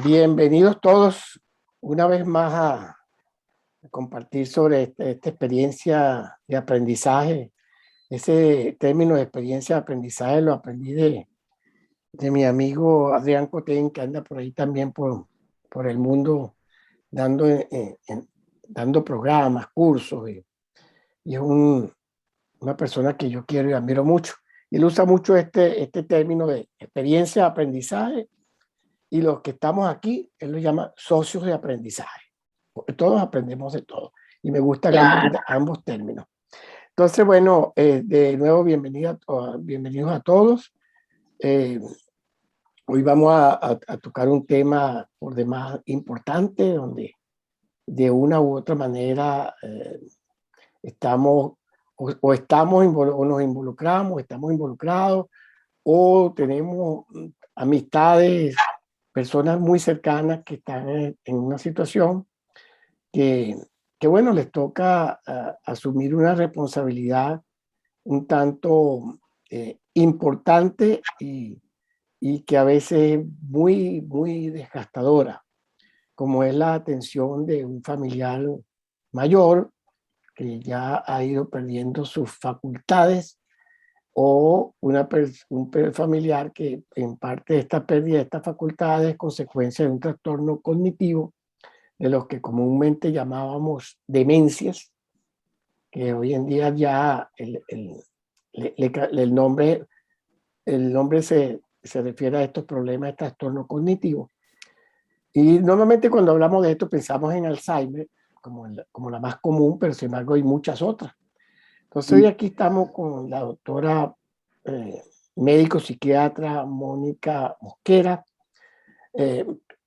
Bienvenidos todos una vez más a compartir sobre esta experiencia de aprendizaje. Ese término de experiencia de aprendizaje lo aprendí de mi amigo Adrián Cotén, que anda por ahí también por el mundo dando, dando programas, cursos, y es una persona que yo quiero y admiro mucho. Y él usa mucho este término de experiencia de aprendizaje, y los que estamos aquí, él lo llama socios de aprendizaje. Porque todos aprendemos de todo. Y me gustan ambos términos. Entonces, bueno, de nuevo, bienvenidos a todos. Hoy vamos a tocar un tema por demás importante, donde de una u otra manera estamos o nos involucramos, estamos involucrados, o tenemos amistades, personas muy cercanas que están en una situación que bueno, les toca asumir una responsabilidad un tanto importante y que a veces es muy desgastadora, como es la atención de un familiar mayor que ya ha ido perdiendo sus facultades, o un familiar que en parte de esta pérdida de estas facultades es consecuencia de un trastorno cognitivo, de los que comúnmente llamábamos demencias, que hoy en día ya el nombre se refiere a estos problemas de trastorno cognitivo. Y normalmente cuando hablamos de esto pensamos en Alzheimer como la más común, pero sin embargo hay muchas otras. Entonces hoy aquí estamos con la doctora médico psiquiatra Mónica Mosquera.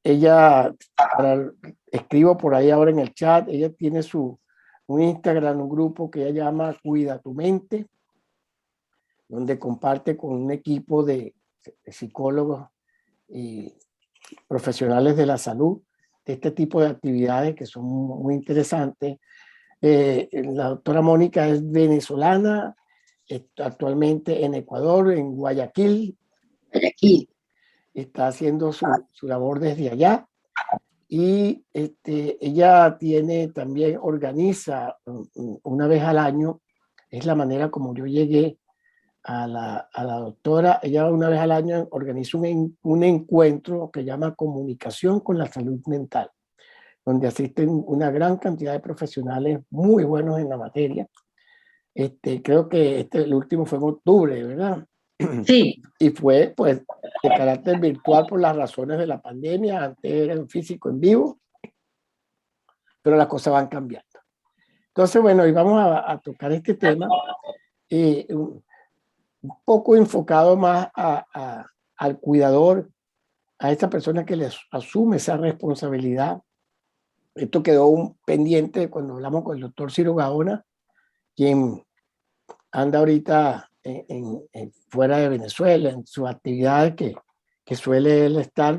Ella, escribo por ahí ahora en el chat, ella tiene un Instagram, un grupo que ella llama Cuida tu Mente, donde comparte con un equipo de psicólogos y profesionales de la salud de este tipo de actividades que son muy interesantes. La doctora Mónica es venezolana, actualmente en Ecuador, en Guayaquil. Está haciendo su labor desde allá. Y ella también organiza una vez al año, es la manera como yo llegué a la doctora. Ella una vez al año organiza un encuentro que llama Comunicación con la Salud Mental, donde asisten una gran cantidad de profesionales muy buenos en la materia. Creo que el último fue en octubre, ¿verdad? Sí. Y fue pues de carácter virtual por las razones de la pandemia. Antes era en físico, en vivo, pero las cosas van cambiando. Entonces, bueno, hoy vamos a tocar este tema un poco enfocado más al cuidador, a esa persona que le asume esa responsabilidad. Esto quedó un pendiente cuando hablamos con el doctor Ciro Gaona, quien anda ahorita fuera de Venezuela, en sus actividades que suele él estar.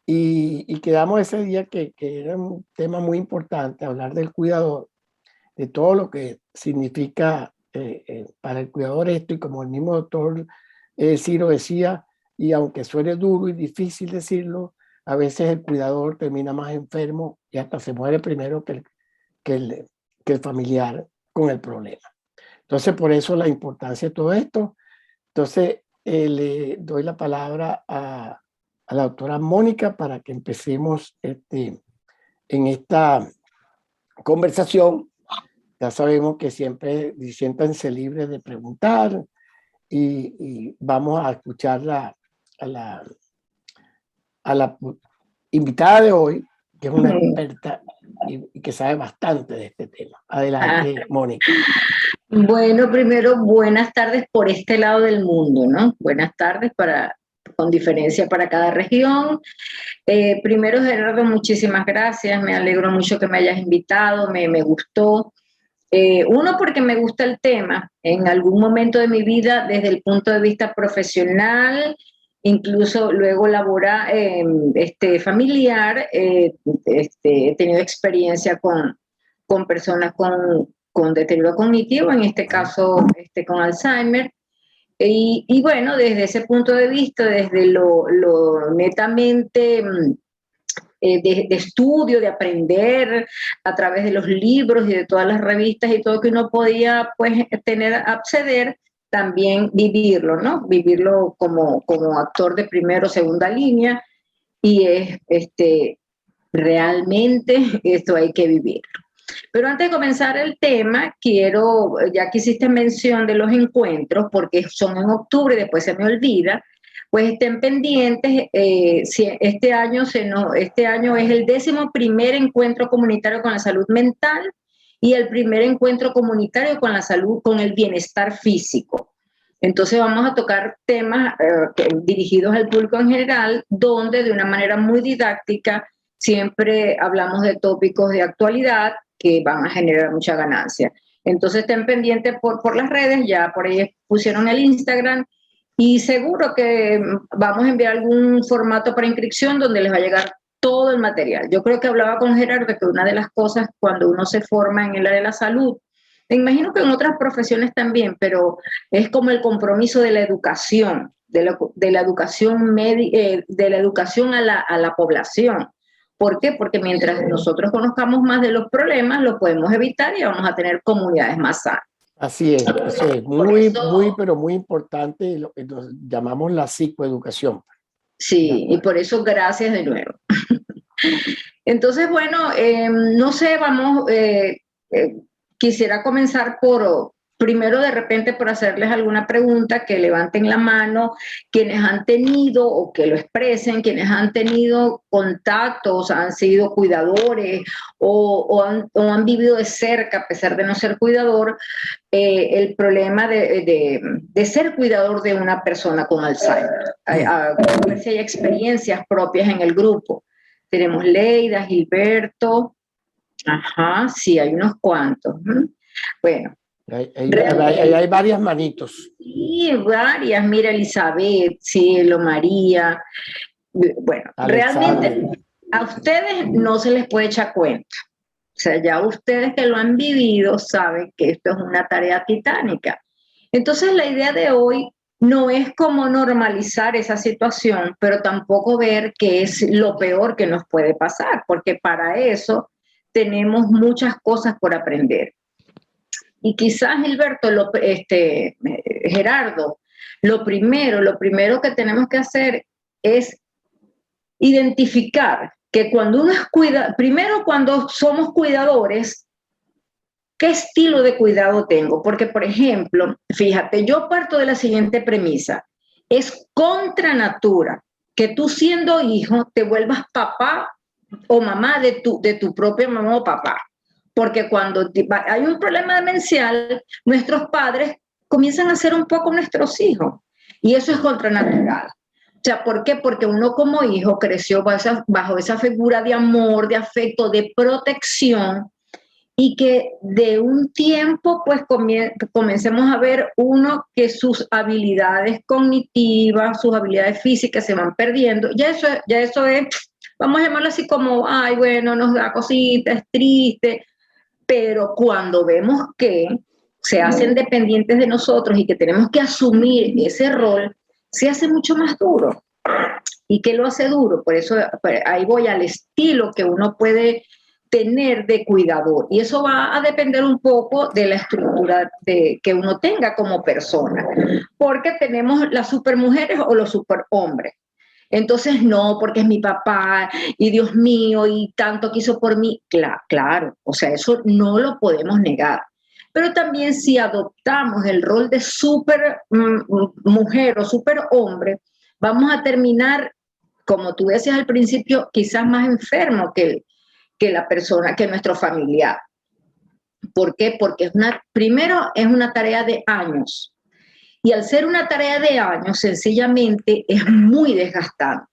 Y quedamos ese día que era un tema muy importante, hablar del cuidador, de todo lo que significa para el cuidador esto, y como el mismo doctor Ciro decía, y aunque suene duro y difícil decirlo, a veces el cuidador termina más enfermo y hasta se muere primero que el familiar con el problema. Entonces, por eso la importancia de todo esto. Entonces, le doy la palabra a la doctora Mónica para que empecemos en esta conversación. Ya sabemos que siempre siéntanse libres de preguntar, y vamos a escuchar a la invitada de hoy, que es una experta y que sabe bastante de este tema. Adelante, Mónica. Bueno, primero, buenas tardes por este lado del mundo, ¿no? Buenas tardes con diferencia para cada región. Primero, Gerardo, muchísimas gracias. Me alegro mucho que me hayas invitado, me gustó. Uno, porque me gusta el tema. En algún momento de mi vida, desde el punto de vista profesional, incluso luego laboral, familiar, he tenido experiencia con personas con deterioro cognitivo, en este caso con Alzheimer. Y bueno, desde ese punto de vista, desde lo netamente de estudio, de aprender a través de los libros y de todas las revistas y todo que uno podía pues acceder, también vivirlo, ¿no? Vivirlo como actor de primera o segunda línea, y realmente esto hay que vivir. Pero antes de comenzar el tema, ya que hiciste mención de los encuentros, porque son en octubre y después se me olvida, pues estén pendientes. Este año es el 11º encuentro comunitario con la salud mental y el primer encuentro comunitario con la salud, con el bienestar físico. Entonces vamos a tocar temas dirigidos al público en general, donde de una manera muy didáctica siempre hablamos de tópicos de actualidad que van a generar mucha ganancia. Entonces estén pendientes por las redes, ya por ahí pusieron el Instagram, y seguro que vamos a enviar algún formato para inscripción donde les va a llegar todo el material. Yo creo que hablaba con Gerardo que una de las cosas cuando uno se forma en el área de la salud, me imagino que en otras profesiones también, pero es como el compromiso de la educación, de la educación a la población. ¿Por qué? Porque mientras nosotros conozcamos más de los problemas, los podemos evitar y vamos a tener comunidades más sanas. Así es, eso es muy, pero muy importante, lo que nos llamamos la psicoeducación. Sí, y por eso gracias de nuevo. Entonces, bueno, no sé, quisiera comenzar primero de repente por hacerles alguna pregunta, que levanten la mano quienes han tenido, o que lo expresen, quienes han tenido contactos, han sido cuidadores o han vivido de cerca, a pesar de no ser cuidador, el problema de ser cuidador de una persona con Alzheimer. A ver si hay experiencias propias en el grupo. Tenemos Leida, Gilberto. Ajá, sí, hay unos cuantos. Bueno. Hay varias manitos. Sí, varias. Mira, Elizabeth, Cielo, María. Bueno, Alexandra. realmente a ustedes no se les puede echar cuenta. O sea, ya ustedes que lo han vivido saben que esto es una tarea titánica. Entonces, la idea de hoy no es como normalizar esa situación, pero tampoco ver que es lo peor que nos puede pasar, porque para eso tenemos muchas cosas por aprender. Y quizás, Gilberto, Gerardo, lo primero que tenemos que hacer es identificar que cuando uno primero cuando somos cuidadores, ¿qué estilo de cuidado tengo? Porque, por ejemplo, fíjate, yo parto de la siguiente premisa: es contra natura que tú, siendo hijo, te vuelvas papá o mamá de tu propia mamá o papá. Porque cuando hay un problema demencial, nuestros padres comienzan a ser un poco nuestros hijos. Y eso es contranatural. O sea, ¿por qué? Porque uno como hijo creció bajo esa figura de amor, de afecto, de protección, y que de un tiempo pues comencemos a ver uno que sus habilidades cognitivas, sus habilidades físicas se van perdiendo. Ya eso es, vamos a llamarlo así como, ay, bueno, nos da cositas, es triste. Pero cuando vemos que se hacen dependientes de nosotros y que tenemos que asumir ese rol, se hace mucho más duro. ¿Y qué lo hace duro? Por eso ahí voy al estilo que uno puede tener de cuidador. Y eso va a depender un poco de la estructura que uno tenga como persona. Porque tenemos las supermujeres o los superhombres. Entonces, no, porque es mi papá y Dios mío y tanto quiso por mí. Claro, o sea, eso no lo podemos negar. Pero también si adoptamos el rol de super mujer o super hombre, vamos a terminar, como tú decías al principio, quizás más enfermo que la persona, que nuestro familiar. ¿Por qué? Porque primero es una tarea de años. Y al ser una tarea de años, sencillamente es muy desgastante.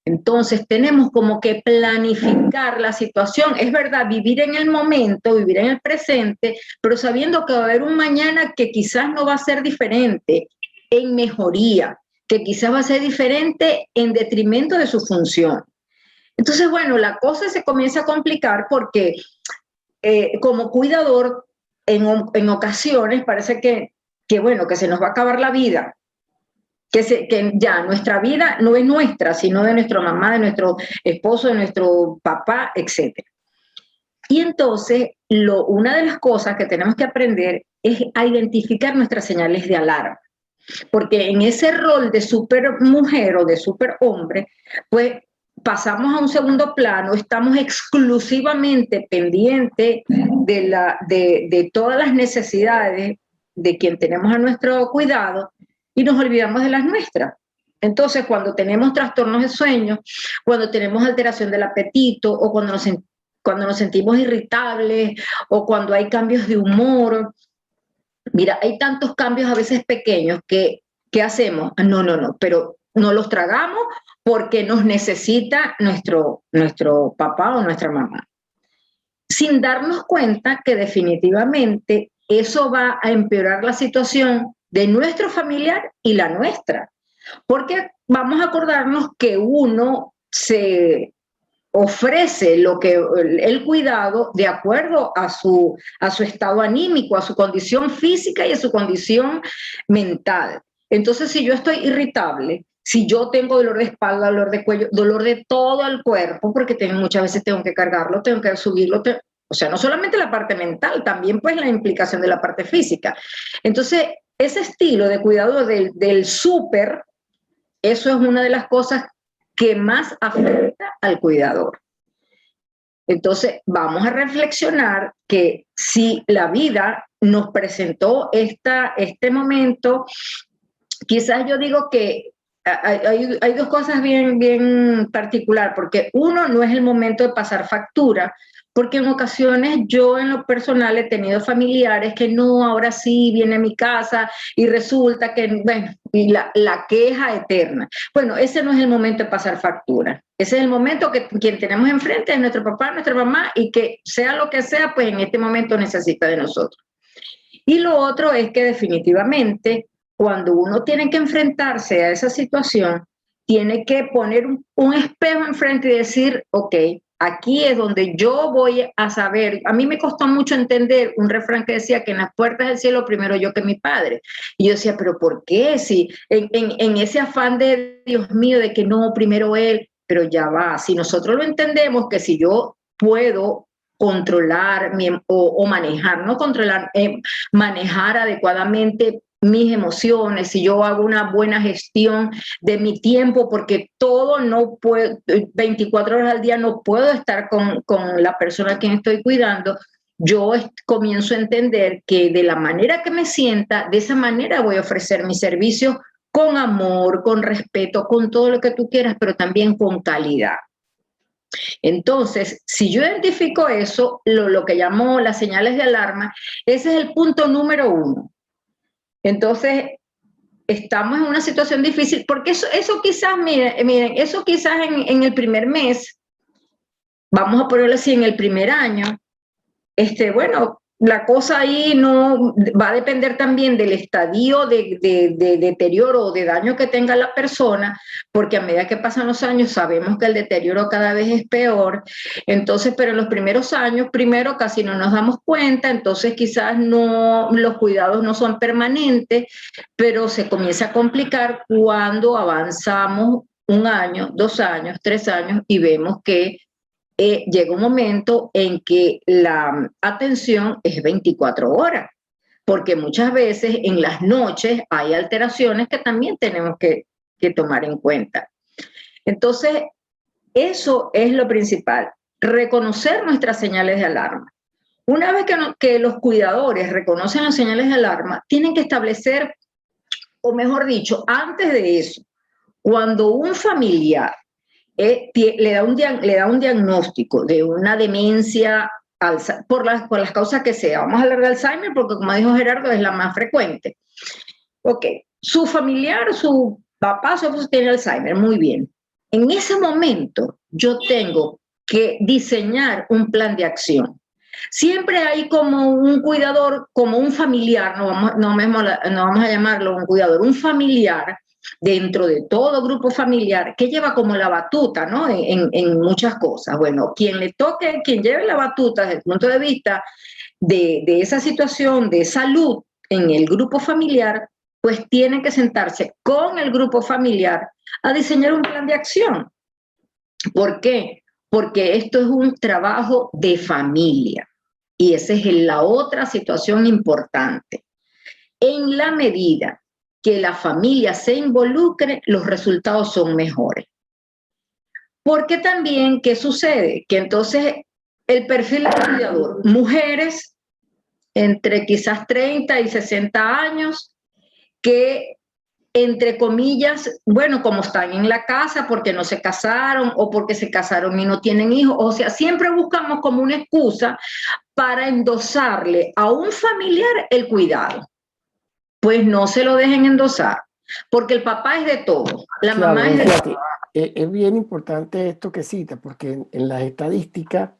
Entonces tenemos como que planificar la situación. Es verdad, vivir en el momento, vivir en el presente, pero sabiendo que va a haber un mañana que quizás no va a ser diferente, en mejoría, que quizás va a ser diferente en detrimento de su función. Entonces, bueno, la cosa se comienza a complicar porque como cuidador, en ocasiones parece que se nos va a acabar la vida, que ya nuestra vida no es nuestra, sino de nuestra mamá, de nuestro esposo, de nuestro papá, etc. Y entonces, una de las cosas que tenemos que aprender es a identificar nuestras señales de alarma. Porque en ese rol de super mujer o de super hombre, pues pasamos a un segundo plano, estamos exclusivamente pendientes de todas las necesidades de quien tenemos a nuestro cuidado y nos olvidamos de las nuestras. Entonces, cuando tenemos trastornos de sueño, cuando tenemos alteración del apetito o cuando nos sentimos irritables o cuando hay cambios de humor, mira, hay tantos cambios a veces pequeños que ¿qué hacemos? No, pero no los tragamos porque nos necesita nuestro papá o nuestra mamá. Sin darnos cuenta que definitivamente eso va a empeorar la situación de nuestro familiar y la nuestra. Porque vamos a acordarnos que uno se ofrece el cuidado de acuerdo a su estado anímico, a su condición física y a su condición mental. Entonces, si yo estoy irritable, si yo tengo dolor de espalda, dolor de cuello, dolor de todo el cuerpo, porque muchas veces tengo que cargarlo, tengo que subirlo, o sea, no solamente la parte mental, también pues la implicación de la parte física. Entonces, ese estilo de cuidado del súper, eso es una de las cosas que más afecta al cuidador. Entonces, vamos a reflexionar que si la vida nos presentó este momento, quizás yo digo que hay dos cosas bien particular, porque uno, no es el momento de pasar factura, porque en ocasiones yo en lo personal he tenido familiares que no, ahora sí viene a mi casa y resulta que, bueno, y la queja eterna. Bueno, ese no es el momento de pasar factura. Ese es el momento que quien tenemos enfrente es nuestro papá, nuestra mamá, y que sea lo que sea, pues en este momento necesita de nosotros. Y lo otro es que definitivamente cuando uno tiene que enfrentarse a esa situación, tiene que poner un espejo enfrente y decir, ok, aquí es donde yo voy a saber. A mí me costó mucho entender un refrán que decía que en las puertas del cielo primero yo que mi padre. Y yo decía, pero ¿por qué? Si en ese afán de Dios mío, de que no, primero él, pero ya va. Si nosotros lo entendemos, que si yo puedo controlar o manejar, no controlar, manejar adecuadamente mis emociones, si yo hago una buena gestión de mi tiempo, porque todo no puedo, 24 horas al día no puedo estar con la persona a quien estoy cuidando, yo comienzo a entender que de la manera que me sienta, de esa manera voy a ofrecer mi servicio con amor, con respeto, con todo lo que tú quieras, pero también con calidad. Entonces, si yo identifico eso, lo que llamo las señales de alarma, ese es el punto número 1. Entonces, estamos en una situación difícil, porque eso quizás, miren, eso quizás en el primer mes, vamos a ponerlo así, en el primer año, bueno, la cosa ahí no va a depender también del estadio de deterioro o de daño que tenga la persona, porque a medida que pasan los años sabemos que el deterioro cada vez es peor. Entonces, pero en los primeros años, primero casi no nos damos cuenta, entonces quizás no, los cuidados no son permanentes, pero se comienza a complicar cuando avanzamos 1 año, 2 años, 3 años y vemos que llega un momento en que la atención es 24 horas, porque muchas veces en las noches hay alteraciones que también tenemos que tomar en cuenta. Entonces, eso es lo principal, reconocer nuestras señales de alarma. Una vez que los cuidadores reconocen las señales de alarma, tienen que establecer, o mejor dicho, antes de eso, cuando un familiar le da un diagnóstico de una demencia por las causas que sea. Vamos a hablar de Alzheimer porque, como dijo Gerardo, es la más frecuente. Ok, su familiar, su papá, su esposo tiene Alzheimer, muy bien. En ese momento yo tengo que diseñar un plan de acción. Siempre hay como un cuidador, como un familiar, no vamos a llamarlo un cuidador, un familiar dentro de todo grupo familiar que lleva como la batuta, ¿no? En muchas cosas. Bueno, quien lleve la batuta desde el punto de vista de esa situación de salud en el grupo familiar, pues tienen que sentarse con el grupo familiar a diseñar un plan de acción. ¿Por qué? Porque esto es un trabajo de familia y esa es la otra situación importante. En la medida que la familia se involucre, los resultados son mejores. Porque también, ¿qué sucede? Que entonces el perfil del cuidador, mujeres entre quizás 30 y 60 años, que entre comillas, bueno, como están en la casa porque no se casaron o porque se casaron y no tienen hijos, o sea, siempre buscamos como una excusa para endosarle a un familiar el cuidado. Pues no se lo dejen endosar, porque el papá es de todo, la Claro, mamá es de todo. es bien importante esto que cita, porque en las estadísticas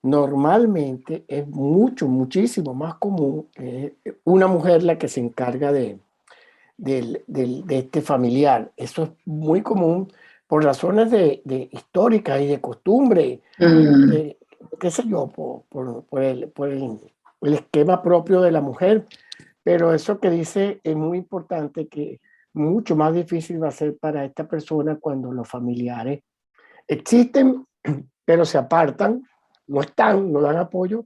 normalmente es muchísimo más común una mujer la que se encarga de este familiar. Eso es muy común por razones de históricas y de costumbre, qué sé yo, por el esquema propio de la mujer. Pero eso que dice es muy importante, que mucho más difícil va a ser para esta persona cuando los familiares existen, pero se apartan, no están, no dan apoyo,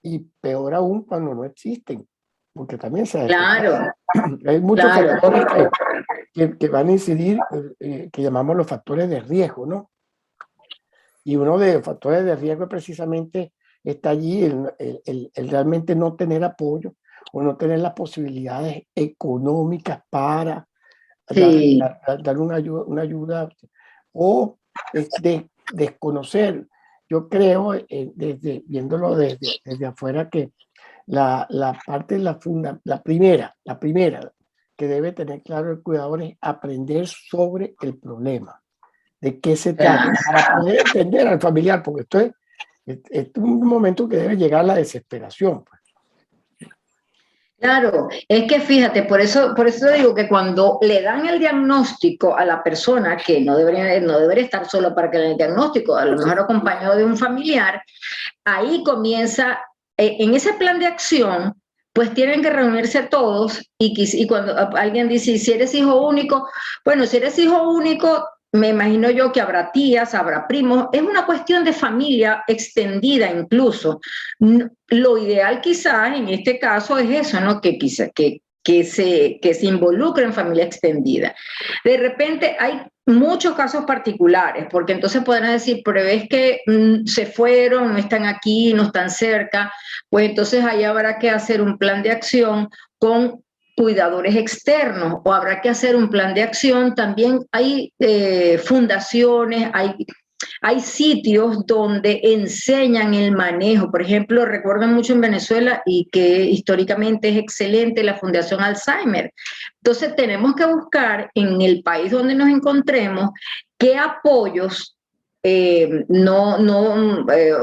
y peor aún cuando no existen, porque también se ha Claro, hay muchos claro. factores que van a incidir, que llamamos los factores de riesgo, ¿no? Y uno de los factores de riesgo precisamente está allí, el realmente no tener apoyo o no tener las posibilidades económicas para Sí. dar una ayuda o desconocer. Yo creo, viéndolo desde afuera, que la parte, la primera que debe tener claro el cuidador es aprender sobre el problema, de qué se trata, para poder entender al familiar, porque esto es un momento que debe llegar a la desesperación, pues. Claro, es que fíjate, por eso digo que cuando le dan el diagnóstico a la persona, que no debería estar solo para que le den el diagnóstico, a lo mejor acompañado de un familiar, ahí comienza, en ese plan de acción, pues tienen que reunirse todos y cuando alguien dice, si eres hijo único, bueno, si eres hijo único, me imagino yo que habrá tías, habrá primos, es una cuestión de familia extendida incluso. Lo ideal quizás en este caso es eso, ¿no? Que se involucre en familia extendida. De repente hay muchos casos particulares, porque entonces podrán decir, pero es que se fueron, no están aquí, no están cerca, pues entonces ahí habrá que hacer un plan de acción con cuidadores externos o habrá que hacer un plan de acción. También hay fundaciones, hay sitios donde enseñan el manejo. Por ejemplo, recuerdo mucho en Venezuela y que históricamente es excelente la Fundación Alzheimer. Entonces tenemos que buscar en el país donde nos encontremos qué apoyos,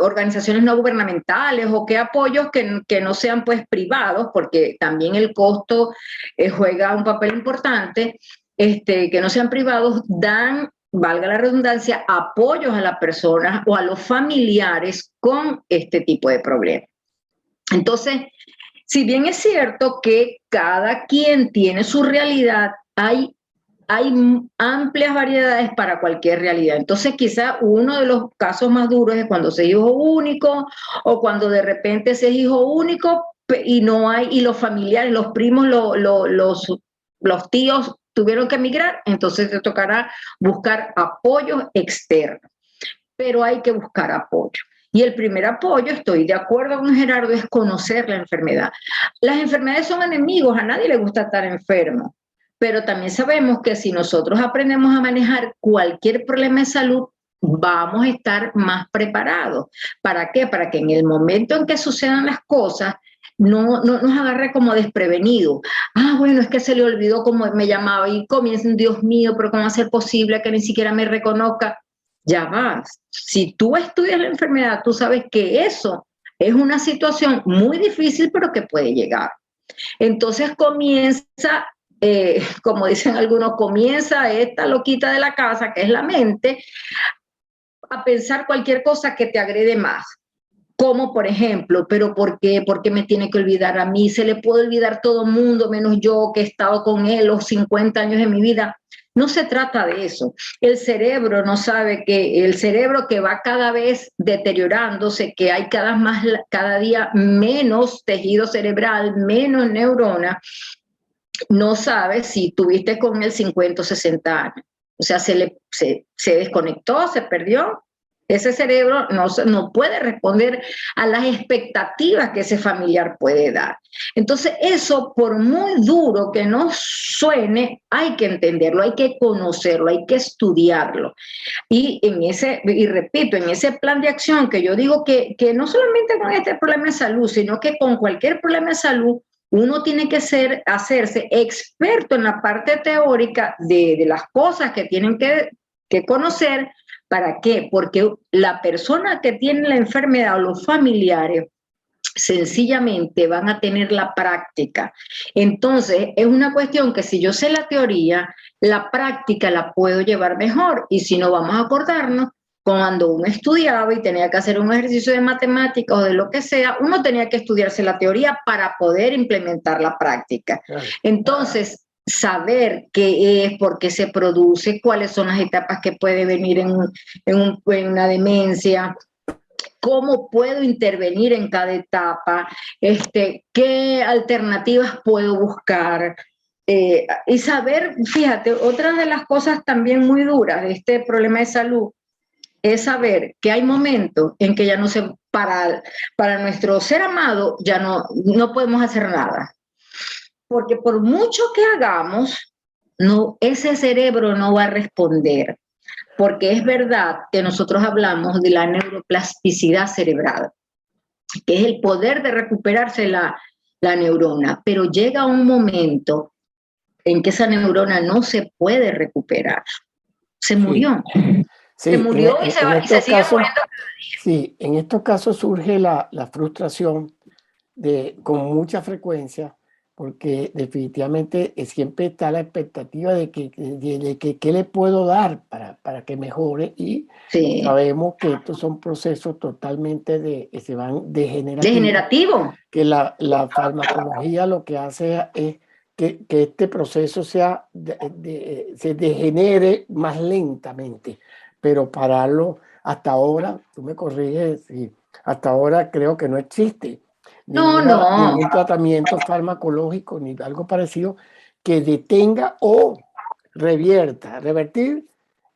organizaciones no gubernamentales o qué apoyos que no sean pues privados, porque también el costo juega un papel importante, que no sean privados, dan, valga la redundancia, apoyos a las personas o a los familiares con este tipo de problemas. Entonces, si bien es cierto que cada quien tiene su realidad, hay amplias variedades para cualquier realidad. Entonces, quizá uno de los casos más duros es cuando se es hijo único o cuando de repente se es hijo único y no hay, y los familiares, los primos, los tíos tuvieron que emigrar, entonces te tocará buscar apoyo externo. Pero hay que buscar apoyo. Y el primer apoyo, estoy de acuerdo con Gerardo, es conocer la enfermedad. Las enfermedades son enemigos, a nadie le gusta estar enfermo. Pero también sabemos que si nosotros aprendemos a manejar cualquier problema de salud, vamos a estar más preparados. ¿Para qué? Para que en el momento en que sucedan las cosas, no nos agarre como desprevenido. Ah, bueno, es que se le olvidó cómo me llamaba y comienzan, Dios mío, pero ¿cómo va a ser posible que ni siquiera me reconozca? Ya vas. Si tú estudias la enfermedad, tú sabes que eso es una situación muy difícil, pero que puede llegar. Entonces comienza, como dicen algunos, comienza esta loquita de la casa, que es la mente, a pensar cualquier cosa que te agrede más. Como por ejemplo, ¿pero por qué? ¿Por qué me tiene que olvidar a mí? ¿Se le puede olvidar todo el mundo menos yo que he estado con él los 50 años de mi vida? No se trata de eso. El cerebro no sabe que el cerebro que va cada vez deteriorándose, que hay cada día menos tejido cerebral, menos neuronas, no sabe si tuviste con él 50 o 60 años. O sea, se desconectó, se perdió. Ese cerebro no puede responder a las expectativas que ese familiar puede dar. Entonces, eso, por muy duro que nos suene, hay que entenderlo, hay que conocerlo, hay que estudiarlo. Y repito, en ese plan de acción que yo digo que no solamente con este problema de salud, sino que con cualquier problema de salud, uno tiene que hacerse experto en la parte teórica de las cosas que tienen que conocer. ¿Para qué? Porque la persona que tiene la enfermedad o los familiares sencillamente van a tener la práctica. Entonces, es una cuestión que si yo sé la teoría, la práctica la puedo llevar mejor. Y si no, vamos a acordarnos, cuando uno estudiaba y tenía que hacer un ejercicio de matemáticas o de lo que sea, uno tenía que estudiarse la teoría para poder implementar la práctica. Entonces, saber qué es, por qué se produce, cuáles son las etapas que puede venir en una demencia, cómo puedo intervenir en cada etapa, qué alternativas puedo buscar. Y saber, fíjate, otra de las cosas también muy duras de este problema de salud es saber que hay momentos en que ya no se, para nuestro ser amado, ya no podemos hacer nada. Porque por mucho que hagamos, ese cerebro no va a responder. Porque es verdad que nosotros hablamos de la neuroplasticidad cerebral, que es el poder de recuperarse la neurona, pero llega un momento en que esa neurona no se puede recuperar. Se murió. Sí, se murió y se sigue muriendo cada día. Sí, en estos casos surge la frustración con mucha frecuencia, porque definitivamente siempre está la expectativa de que qué le puedo dar para que mejore, y sabemos que estos son procesos totalmente se van degenerativos, que la farmacología lo que hace es que este proceso se degenere más lentamente, pero pararlo hasta ahora, tú me corriges, hasta ahora creo que no existe ningún tratamiento farmacológico ni algo parecido que detenga o revertir,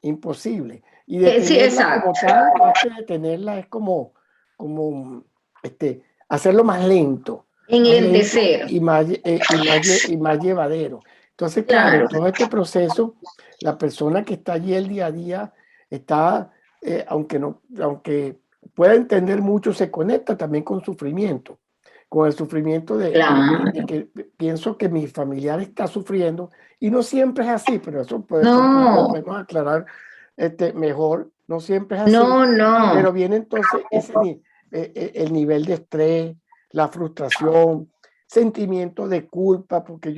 imposible. Y detenerla como tal, más que detenerla, es como hacerlo más lento. Enlentecer. Y más llevadero. Entonces, claro, todo este proceso, la persona que está allí el día a día está, aunque pueda entender mucho, se conecta también con sufrimiento. Con el sufrimiento de que pienso que mi familiar está sufriendo, y no siempre es así, pero eso podemos aclarar mejor. No siempre es así. Pero viene entonces el nivel de estrés, la frustración, sentimiento de culpa, porque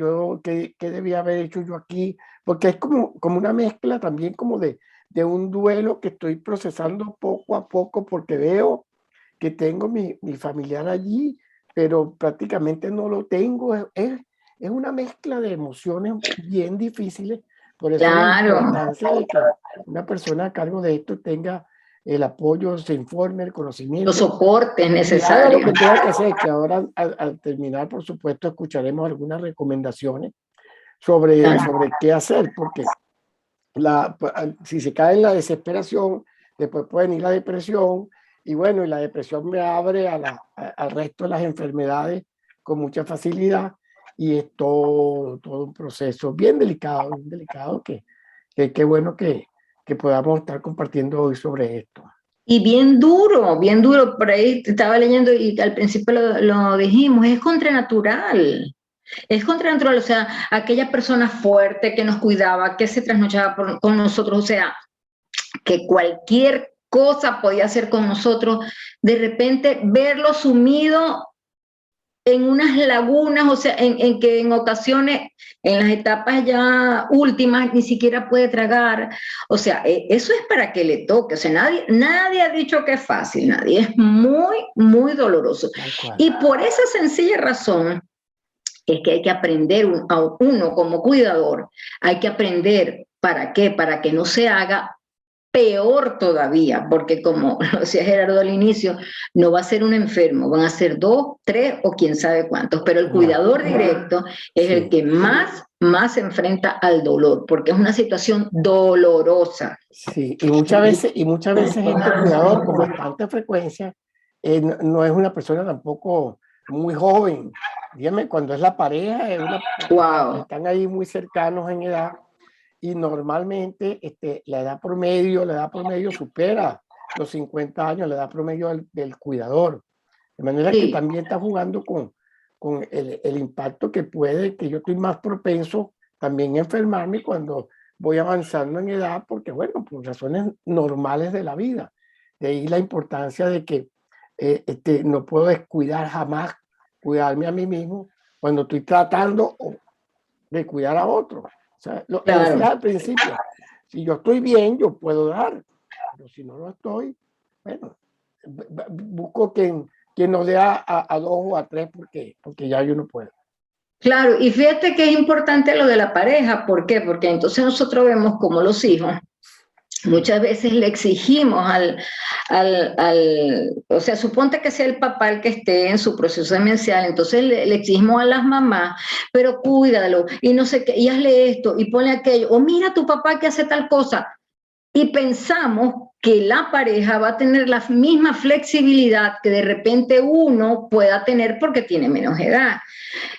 ¿qué debía haber hecho yo aquí? Porque es como una mezcla también como de un duelo que estoy procesando poco a poco, porque veo que tengo mi familiar allí, pero prácticamente no lo tengo. Es una mezcla de emociones bien difíciles. Por eso la importancia de que una persona a cargo de esto tenga el apoyo, se informe, el conocimiento, los soportes necesarios. Lo que tenga que hacer, que ahora al terminar, por supuesto, escucharemos algunas recomendaciones sobre qué hacer, porque si se cae en la desesperación, después puede venir la depresión. Y bueno, y la depresión me abre al resto de las enfermedades con mucha facilidad, y es todo un proceso bien delicado, que qué bueno que podamos estar compartiendo hoy sobre esto. Y bien duro, por ahí estaba leyendo y al principio lo dijimos, es contranatural. Es contranatural, o sea, aquella persona fuerte que nos cuidaba, que se trasnochaba con nosotros, o sea, que cualquier cosa podía hacer con nosotros, de repente verlo sumido en unas lagunas, o sea, en que en ocasiones, en las etapas ya últimas, ni siquiera puede tragar. O sea, eso es para que le toque. O sea, nadie ha dicho que es fácil, nadie. Es muy, muy doloroso. Y por esa sencilla razón es que hay que aprender a uno como cuidador, hay que aprender ¿para qué? Para que no se haga peor todavía, porque como lo decía Gerardo al inicio, no va a ser un enfermo, van a ser 2, 3 o quién sabe cuántos, pero el cuidador directo es el que más se enfrenta al dolor, porque es una situación dolorosa. Sí, y muchas veces este cuidador con bastante frecuencia no es una persona tampoco muy joven. Dígame, cuando es la pareja, están ahí muy cercanos en edad, y normalmente la edad promedio supera los 50 años, la edad promedio del cuidador. De manera que también está jugando con el impacto que yo estoy más propenso también a enfermarme cuando voy avanzando en edad, porque bueno, por razones normales de la vida. De ahí la importancia de que no puedo descuidar jamás, cuidarme a mí mismo cuando estoy tratando de cuidar a otros. O sea, lo decía al principio, si yo estoy bien, yo puedo dar, pero si no lo estoy, bueno, busco quien nos dé a 2 o a 3 porque ya yo no puedo. Claro, y fíjate que es importante lo de la pareja. ¿Por qué? Porque entonces nosotros vemos como los hijos muchas veces le exigimos o sea, suponte que sea el papá el que esté en su proceso demencial, entonces le exigimos a las mamás, pero cuídalo, y no sé qué, y hazle esto, y ponle aquello, o mira a tu papá que hace tal cosa, y pensamos que la pareja va a tener la misma flexibilidad que de repente uno pueda tener porque tiene menos edad.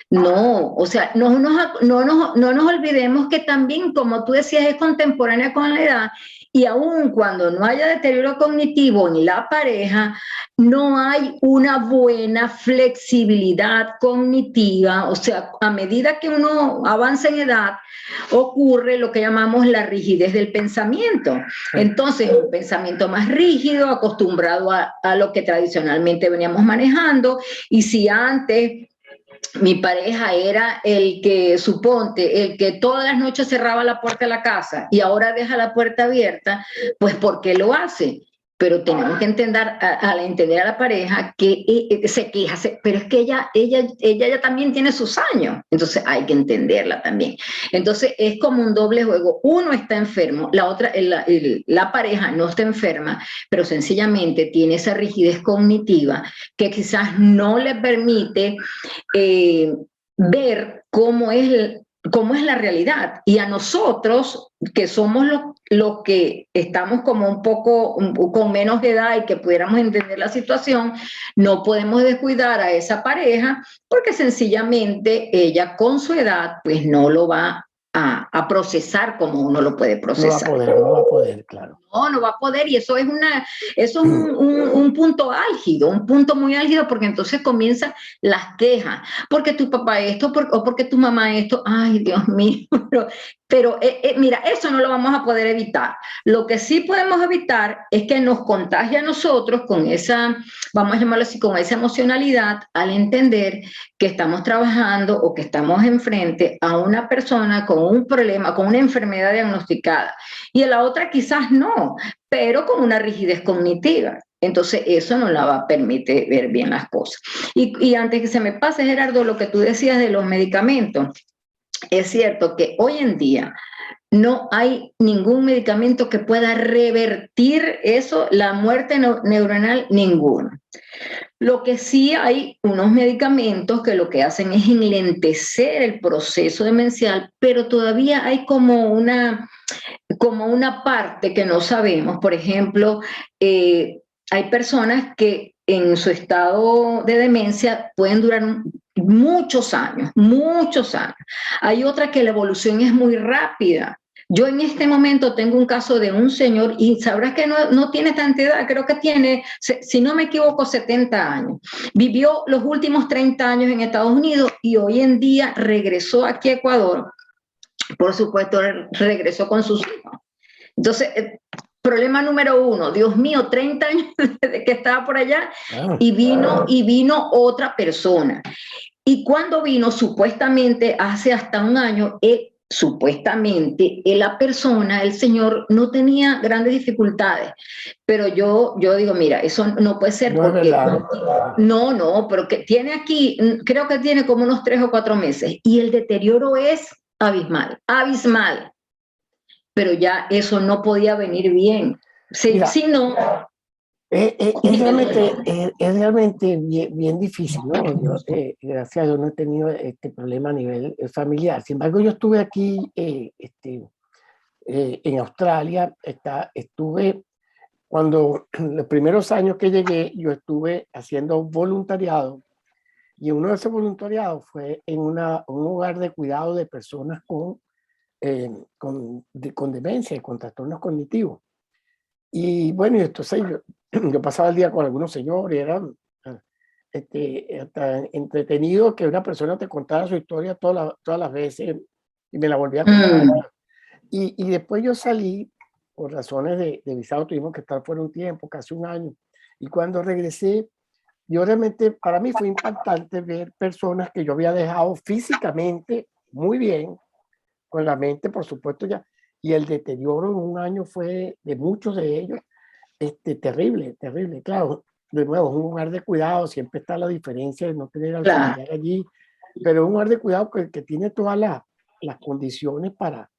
No, o sea, no nos olvidemos que también, como tú decías, es contemporánea con la edad, y aun cuando no haya deterioro cognitivo en la pareja, no hay una buena flexibilidad cognitiva. O sea, a medida que uno avanza en edad, ocurre lo que llamamos la rigidez del pensamiento. Entonces, un pensamiento más rígido, acostumbrado a lo que tradicionalmente veníamos manejando, y si antes mi pareja era el que todas las noches cerraba la puerta de la casa y ahora deja la puerta abierta, pues ¿por qué lo hace? Pero tenemos que entender al entender a la pareja que se queja, pero es que ella ya también tiene sus años, entonces hay que entenderla también. Entonces es como un doble juego, uno está enfermo, la pareja no está enferma, pero sencillamente tiene esa rigidez cognitiva que quizás no le permite ver cómo es la realidad, y a nosotros que somos los que estamos como un poco con menos edad y que pudiéramos entender la situación, no podemos descuidar a esa pareja porque sencillamente ella con su edad pues no lo va a procesar como uno lo puede procesar. No va a poder, claro. No va a poder, y eso es un punto álgido, un punto muy álgido, porque entonces comienzan las quejas, porque tu papá esto, o porque tu mamá esto, ay Dios mío, pero mira, eso no lo vamos a poder evitar. Lo que sí podemos evitar es que nos contagie a nosotros con esa, vamos a llamarlo así, con esa emocionalidad, al entender que estamos trabajando o que estamos enfrente a una persona con un problema, con una enfermedad diagnosticada, y a la otra quizás no, pero con una rigidez cognitiva. Entonces eso no la va a permitir ver bien las cosas. Y antes que se me pase, Gerardo, lo que tú decías de los medicamentos, es cierto que hoy en día no hay ningún medicamento que pueda revertir eso, la muerte neuronal, ninguno. Lo que sí hay unos medicamentos que lo que hacen es enlentecer el proceso demencial, pero todavía hay como una parte que no sabemos. Por ejemplo, hay personas que en su estado de demencia pueden durar muchos años. Hay otras que la evolución es muy rápida. Yo en este momento tengo un caso de un señor, y sabrás que no tiene tanta edad, creo que tiene, si no me equivoco, 70 años. Vivió los últimos 30 años en Estados Unidos y hoy en día regresó aquí a Ecuador. Por supuesto, regresó con sus hijos. Entonces, Problema número 1, Dios mío, 30 años desde que estaba por allá, y vino otra persona. Y cuando vino, supuestamente, hace hasta un año, supuestamente, la persona, el señor, no tenía grandes dificultades. Pero yo digo, mira, eso no puede ser, no porque es verdad. no, pero que tiene aquí, creo que tiene como unos 3 o 4 meses, y el deterioro es abismal, abismal. Pero ya eso no podía venir bien. Mira, Si no... es realmente bien difícil, ¿no? Yo, gracias a Dios, no he tenido este problema a nivel familiar. Sin embargo, yo estuve aquí en Australia, estuve, cuando los primeros años que llegué, yo estuve haciendo voluntariado, y uno de esos voluntariados fue en un hogar de cuidado de personas con demencia y con trastornos cognitivos. Y bueno, entonces yo pasaba el día con algunos señores, era hasta entretenido que una persona te contara su historia todas las veces, y me la volvía a contar. Y después yo salí por razones de visado, tuvimos que estar fuera un tiempo, casi un año. Y cuando regresé, yo realmente, para mí fue impactante ver personas que yo había dejado físicamente muy bien, con la mente, por supuesto, ya. Y el deterioro en un año fue de muchos de ellos terrible, terrible. Claro, de nuevo, es un lugar de cuidado, siempre está la diferencia de no tener al familiar allí, pero es un lugar de cuidado que tiene todas las condiciones para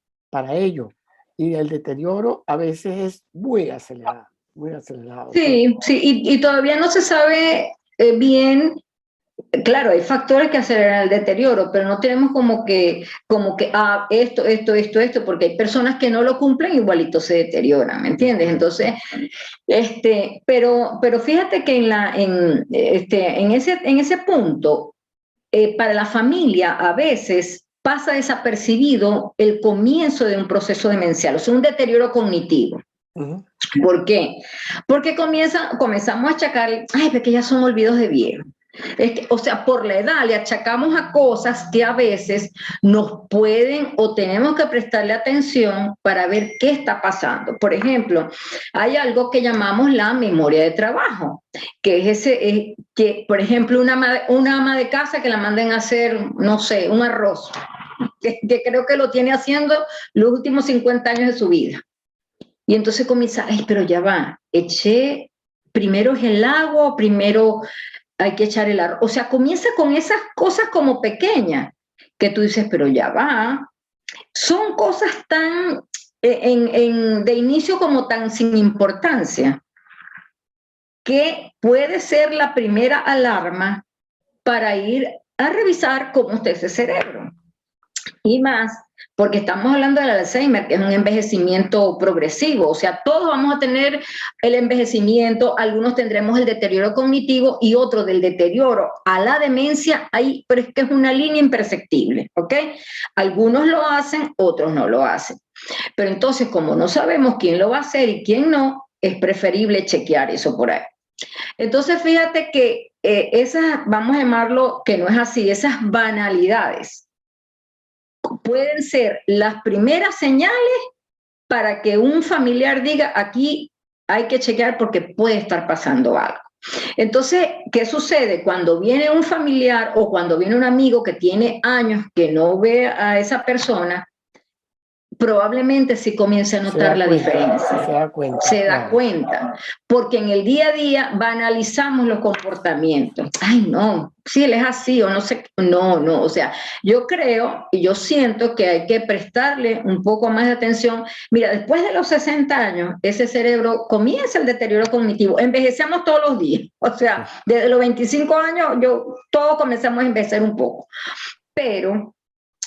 ello. Y el deterioro a veces es muy acelerado, muy acelerado. Sí, sí, y todavía no se sabe bien. Claro, hay factores que aceleran el deterioro, pero no tenemos como que esto, porque hay personas que no lo cumplen, igualito se deterioran, ¿me entiendes? Entonces, pero fíjate que en ese punto, para la familia a veces pasa desapercibido el comienzo de un proceso demencial, o sea, un deterioro cognitivo. ¿Por qué? Porque comenzamos a achacar, porque ya son olvidos de viejo. O sea, por la edad le achacamos a cosas que a veces nos pueden o tenemos que prestarle atención para ver qué está pasando. Por ejemplo, hay algo que llamamos la memoria de trabajo, que es que, por ejemplo, una ama de casa que la manden a hacer, no sé, un arroz, que creo que lo tiene haciendo los últimos 50 años de su vida. Y entonces comienza, pero ya va, primero es el agua, primero hay que echar el arroz. O sea, comienza con esas cosas como pequeñas, que tú dices, pero ya va. Son cosas tan, de inicio como tan sin importancia, que puede ser la primera alarma para ir a revisar cómo está ese cerebro. Y más, porque estamos hablando del Alzheimer, que es un envejecimiento progresivo, o sea, todos vamos a tener el envejecimiento, algunos tendremos el deterioro cognitivo y otros del deterioro a la demencia, pero es que es una línea imperceptible, ¿ok? Algunos lo hacen, otros no lo hacen. Pero entonces, como no sabemos quién lo va a hacer y quién no, es preferible chequear eso por ahí. Entonces, fíjate que esas, vamos a llamarlo que no es así, esas banalidades pueden ser las primeras señales para que un familiar diga, aquí hay que chequear porque puede estar pasando algo. Entonces, ¿qué sucede? Cuando viene un familiar o cuando viene un amigo que tiene años que no ve a esa persona, probablemente sí comience a notar la diferencia. Se da cuenta, porque en el día a día banalizamos los comportamientos. No, si él es así o no sé, no, o sea, yo creo y yo siento que hay que prestarle un poco más de atención. Mira, después de los 60 años, ese cerebro comienza el deterioro cognitivo, envejecemos todos los días, o sea, desde los 25 años, todos comenzamos a envejecer un poco, pero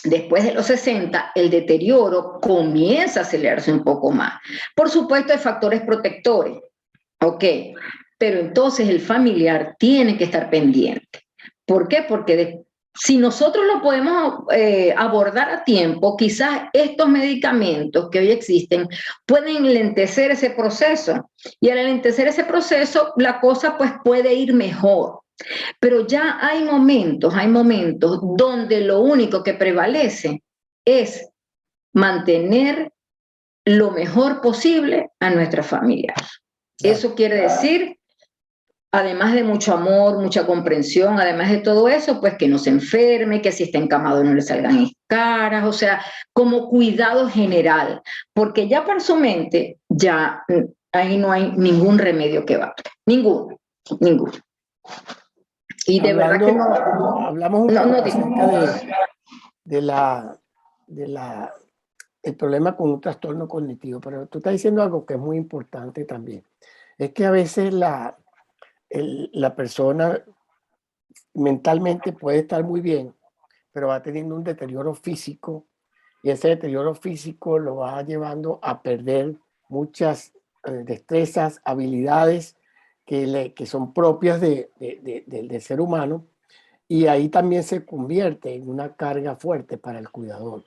después de los 60, el deterioro comienza a acelerarse un poco más. Por supuesto, hay factores protectores, ¿ok? Pero entonces el familiar tiene que estar pendiente. ¿Por qué? Porque si nosotros lo podemos abordar a tiempo, quizás estos medicamentos que hoy existen pueden lentecer ese proceso. Y al lentecer ese proceso, la cosa pues puede ir mejor. Pero ya hay momentos donde lo único que prevalece es mantener lo mejor posible a nuestra familia. Eso quiere decir, además de mucho amor, mucha comprensión, además de todo eso, pues que no se enferme, que si está encamado no le salgan escaras, o sea, como cuidado general, porque ya para su mente, ya ahí no hay ningún remedio que valga, ninguno, ninguno. Y de verdad que no. Hablamos un poco acerca el problema con un trastorno cognitivo, pero tú estás diciendo algo que es muy importante también. Es que a veces la persona mentalmente puede estar muy bien, pero va teniendo un deterioro físico y ese deterioro físico lo va llevando a perder muchas destrezas, habilidades que son propias del ser humano, y ahí también se convierte en una carga fuerte para el cuidador,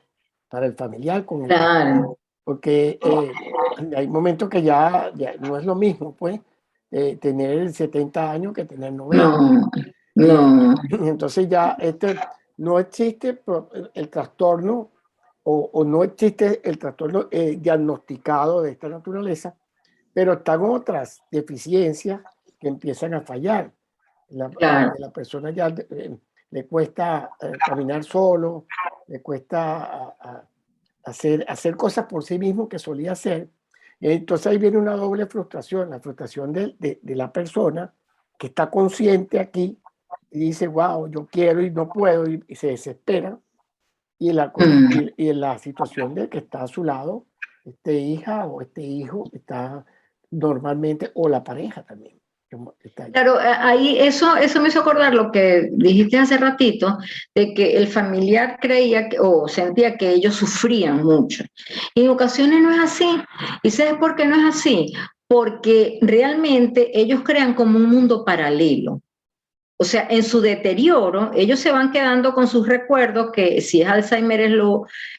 para el familiar con el Claro. porque hay momentos que ya no es lo mismo, pues, tener 70 años que tener 90. No, Y no. entonces ya no existe el trastorno o no existe el trastorno diagnosticado de esta naturaleza, pero están otras deficiencias que empiezan a fallar. Claro. La persona ya le cuesta caminar solo, le cuesta hacer cosas por sí mismo que solía hacer. Entonces ahí viene una doble frustración, la frustración de la persona que está consciente aquí y dice, wow, yo quiero y no puedo, y se desespera, y en la situación de que está a su lado, este hija o este hijo está normalmente, o la pareja también. Está ahí. Claro, ahí eso me hizo acordar lo que dijiste hace ratito, de que el familiar creía o sentía que ellos sufrían mucho. Y en ocasiones no es así. ¿Y sabes por qué no es así? Porque realmente ellos crean como un mundo paralelo. O sea, en su deterioro, ellos se van quedando con sus recuerdos, que si es Alzheimer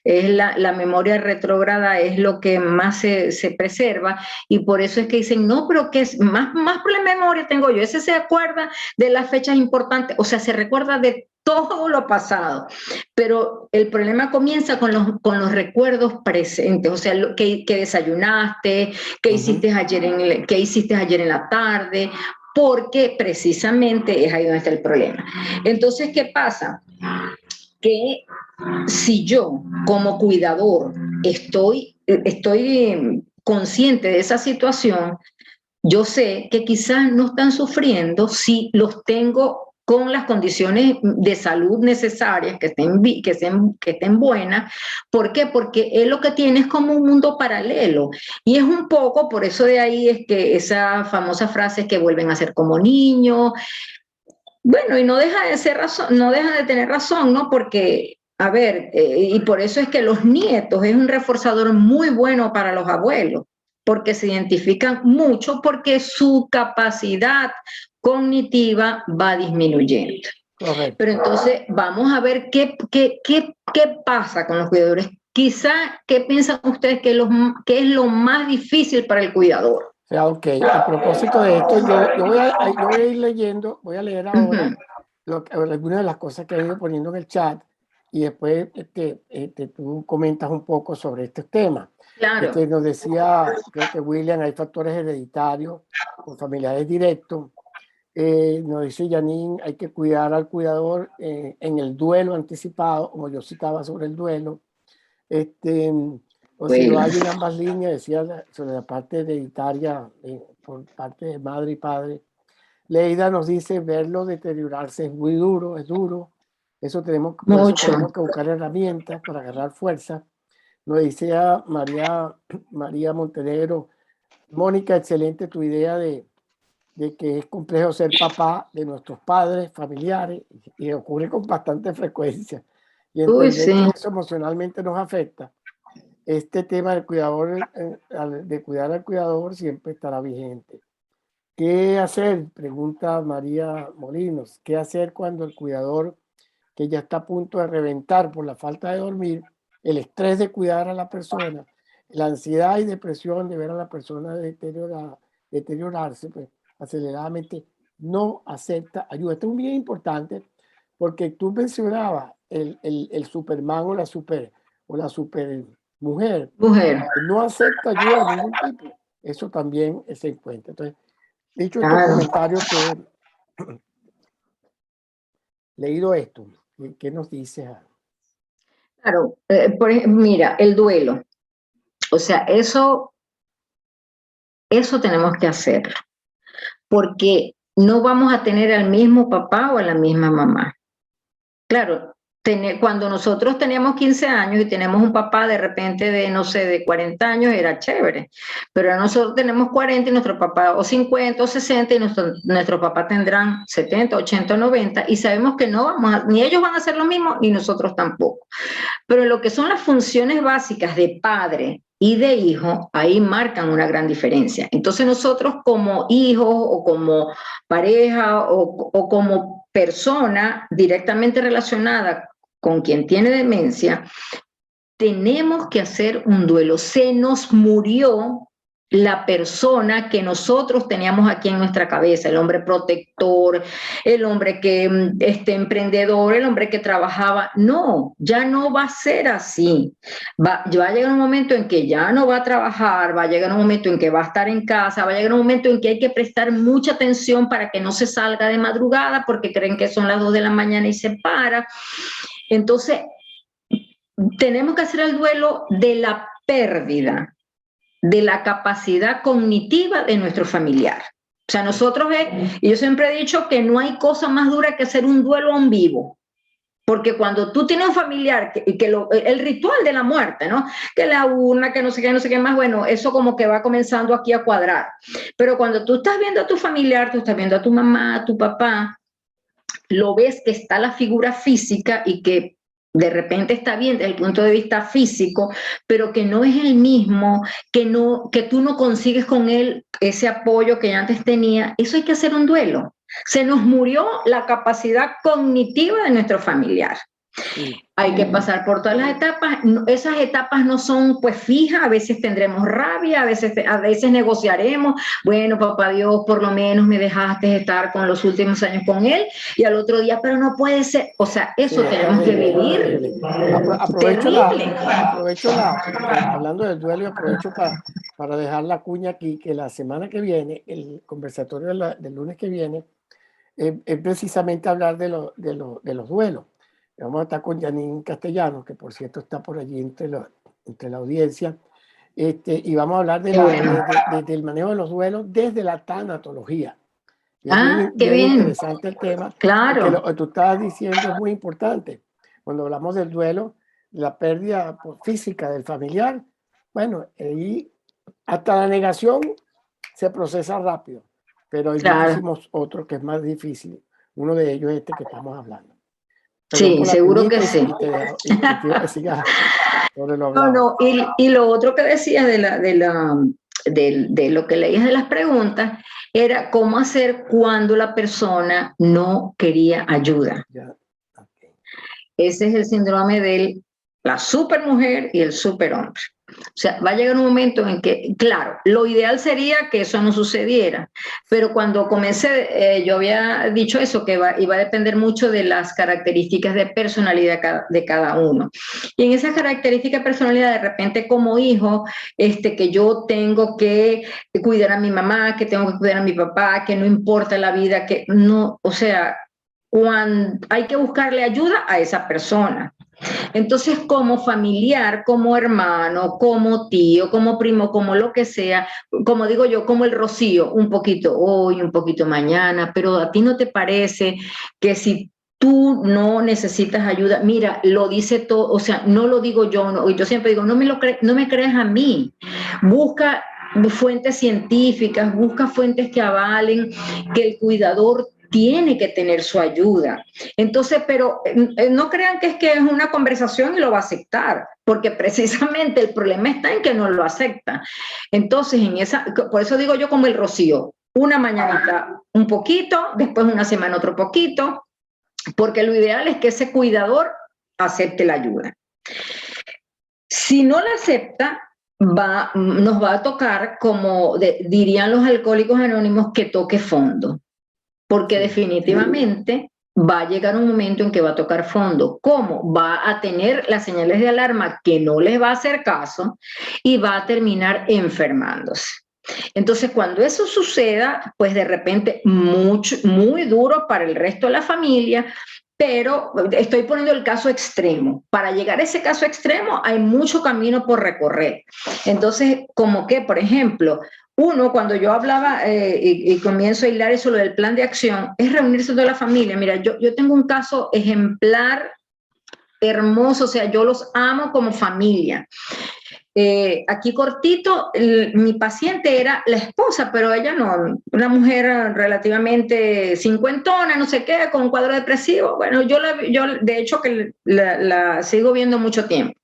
es la memoria retrógrada, es lo que más se preserva, y por eso es que dicen, no, pero que es más problema de memoria tengo yo, ese se acuerda de las fechas importantes, o sea, se recuerda de todo lo pasado, pero el problema comienza con los recuerdos presentes, o sea, que desayunaste, qué hiciste ayer en la tarde, porque precisamente es ahí donde está el problema. Entonces, ¿qué pasa? Que si yo como cuidador estoy consciente de esa situación, yo sé que quizás no están sufriendo si los tengo con las condiciones de salud necesarias, que estén buenas. ¿Por qué? Porque él lo que tiene es como un mundo paralelo. Y es un poco, por eso de ahí es que esa famosa frase es que vuelven a ser como niños. Bueno, y no deja de ser razón, no deja de tener razón, ¿no? Porque, a ver, y por eso es que los nietos es un reforzador muy bueno para los abuelos, porque se identifican mucho porque su capacidad cognitiva va disminuyendo. Correcto. Pero entonces vamos a ver qué pasa con los cuidadores. Quizá, ¿qué piensan ustedes que es lo más difícil para el cuidador? O sea, ok, a propósito de esto, yo voy a ir leyendo, voy a leer ahora algunas de las cosas que han ido poniendo en el chat, y después tú comentas un poco sobre estos temas. Claro. Nos decía, creo que William, hay factores hereditarios con familiares directos. Nos dice Janine, hay que cuidar al cuidador en el duelo anticipado, como yo citaba sobre el duelo. O si lo hay en ambas líneas, decía sobre la parte hereditaria por parte de madre y padre. Leida nos dice, verlo deteriorarse es muy duro, es duro. Eso tenemos que buscar herramientas para agarrar fuerza. Nos decía María Montenegro, Mónica, excelente tu idea de que es complejo ser papá de nuestros padres, familiares, y ocurre con bastante frecuencia. Y entender que eso emocionalmente nos afecta. Este tema del cuidador, de cuidar al cuidador, siempre estará vigente. ¿Qué hacer? Pregunta María Molinos. ¿Qué hacer cuando el cuidador, que ya está a punto de reventar por la falta de dormir, el estrés de cuidar a la persona, la ansiedad y depresión de ver a la persona deteriorarse pues, aceleradamente, no acepta ayuda? Esto es bien importante porque tú mencionabas el Superman o la super mujer, Mujer. que no acepta ayuda de ningún tipo, eso también se encuentra. Entonces, dicho estos Claro. comentarios que leído esto, ¿qué nos dice? Claro, mira, el duelo. O sea, eso tenemos que hacerlo, porque no vamos a tener al mismo papá o a la misma mamá. Claro, cuando nosotros teníamos 15 años y tenemos un papá de repente de, no sé, de 40 años, era chévere, pero ahora nosotros tenemos 40 y nuestro papá o 50 o 60 y nuestro papá tendrán 70, 80, 90 y sabemos que no vamos ni ellos van a hacer lo mismo ni nosotros tampoco. Pero lo que son las funciones básicas de padre y de hijo, ahí marcan una gran diferencia. Entonces nosotros como hijos o como pareja o como persona directamente relacionada con quien tiene demencia, tenemos que hacer un duelo. Se nos murió la persona que nosotros teníamos aquí en nuestra cabeza, el hombre protector, el hombre que emprendedor, el hombre que trabajaba. No, ya no va a ser así. Va a llegar un momento en que ya no va a trabajar, va a llegar un momento en que va a estar en casa, va a llegar un momento en que hay que prestar mucha atención para que no se salga de madrugada porque creen que son las 2 de la mañana y se para. Entonces, tenemos que hacer el duelo de la pérdida de la capacidad cognitiva de nuestro familiar. O sea, nosotros, y yo siempre he dicho que no hay cosa más dura que hacer un duelo en vivo. Porque cuando tú tienes un familiar, el ritual de la muerte, ¿no? Que la urna, que no sé qué más, bueno, eso como que va comenzando aquí a cuadrar. Pero cuando tú estás viendo a tu familiar, tú estás viendo a tu mamá, a tu papá, lo ves que está la figura física y que de repente está bien desde el punto de vista físico, pero que no es el mismo, que tú no consigues con él ese apoyo que antes tenía, eso hay que hacer un duelo. Se nos murió la capacidad cognitiva de nuestro familiar. Sí. Hay que pasar por todas las etapas. Esas etapas no son pues fijas, a veces tendremos rabia, a veces negociaremos. Bueno, papá Dios, por lo menos me dejaste estar con los últimos años con él y al otro día, pero no puede ser. O sea, eso sí, tenemos que vivir. Hablando del duelo, y aprovecho para dejar la cuña aquí, que la semana que viene, el conversatorio del lunes que viene, es precisamente hablar de los duelos. Vamos a estar con Janine Castellanos, que por cierto está por allí entre la audiencia, y vamos a hablar del manejo de los duelos desde la tanatología. Y es bien interesante el tema. Claro. Porque lo que tú estabas diciendo es muy importante. Cuando hablamos del duelo, la pérdida física del familiar, bueno, ahí hasta la negación se procesa rápido, pero hay muchísimos otros que es más difícil. Uno de ellos es este que estamos hablando. Sí, seguro que sí. No, y lo otro que decías de lo que leías de las preguntas era cómo hacer cuando la persona no quería ayuda. Ese es el síndrome de la supermujer y el superhombre. O sea, va a llegar un momento en que, claro, lo ideal sería que eso no sucediera, pero cuando comencé, yo había dicho eso, que iba a depender mucho de las características de personalidad de cada uno. Y en esas características de personalidad, de repente como hijo, que yo tengo que cuidar a mi mamá, que tengo que cuidar a mi papá, que no importa la vida, que no, o sea, hay que buscarle ayuda a esa persona. Entonces, como familiar, como hermano, como tío, como primo, como lo que sea, como digo yo, como el rocío, un poquito hoy, un poquito mañana, pero a ti no te parece que si tú no necesitas ayuda, mira, lo dice todo, o sea, no lo digo yo, no, yo siempre digo, no me creas a mí, busca fuentes científicas, busca fuentes que avalen que el cuidador tiene que tener su ayuda. Entonces, pero no crean que es una conversación y lo va a aceptar, porque precisamente el problema está en que no lo acepta. Entonces, por eso digo yo como el rocío, una mañanita un poquito, después una semana otro poquito, porque lo ideal es que ese cuidador acepte la ayuda. Si no la acepta, nos va a tocar, como dirían los alcohólicos anónimos, que toque fondo. Porque definitivamente va a llegar un momento en que va a tocar fondo. ¿Cómo? Va a tener las señales de alarma que no les va a hacer caso y va a terminar enfermándose. Entonces, cuando eso suceda, pues de repente muy duro para el resto de la familia, pero estoy poniendo el caso extremo. Para llegar a ese caso extremo hay mucho camino por recorrer. Entonces, como que, por ejemplo, uno, cuando yo hablaba y comienzo a hilar eso lo del plan de acción, es reunirse toda la familia. Mira, yo tengo un caso ejemplar, hermoso, o sea, yo los amo como familia. Aquí cortito, mi paciente era la esposa, pero ella no, una mujer relativamente cincuentona, no sé qué, con un cuadro depresivo. Bueno, yo de hecho que la sigo viendo mucho tiempo.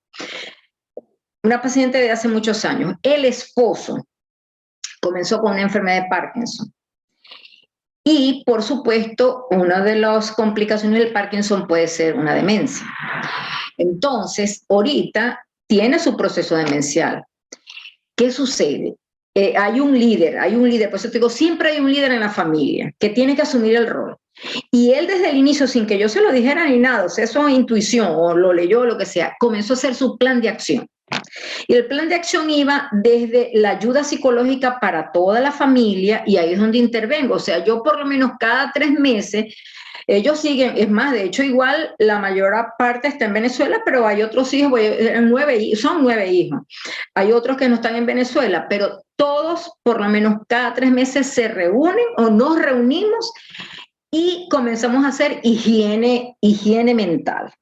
Una paciente de hace muchos años. El esposo comenzó con una enfermedad de Parkinson. Y, por supuesto, una de las complicaciones del Parkinson puede ser una demencia. Entonces, ahorita tiene su proceso demencial. ¿Qué sucede? Hay un líder, por eso te digo, siempre hay un líder en la familia que tiene que asumir el rol. Y él desde el inicio, sin que yo se lo dijera ni nada, o sea, eso es intuición, o lo leyó, o lo que sea, comenzó a hacer su plan de acción. Y el plan de acción iba desde la ayuda psicológica para toda la familia, y ahí es donde intervengo. O sea, yo por lo menos cada 3 meses, ellos siguen, es más, de hecho igual la mayor parte está en Venezuela, pero hay otros hijos, son 9 hijos. Hay otros que no están en Venezuela, pero todos por lo menos cada 3 meses se reúnen o nos reunimos y comenzamos a hacer higiene mental.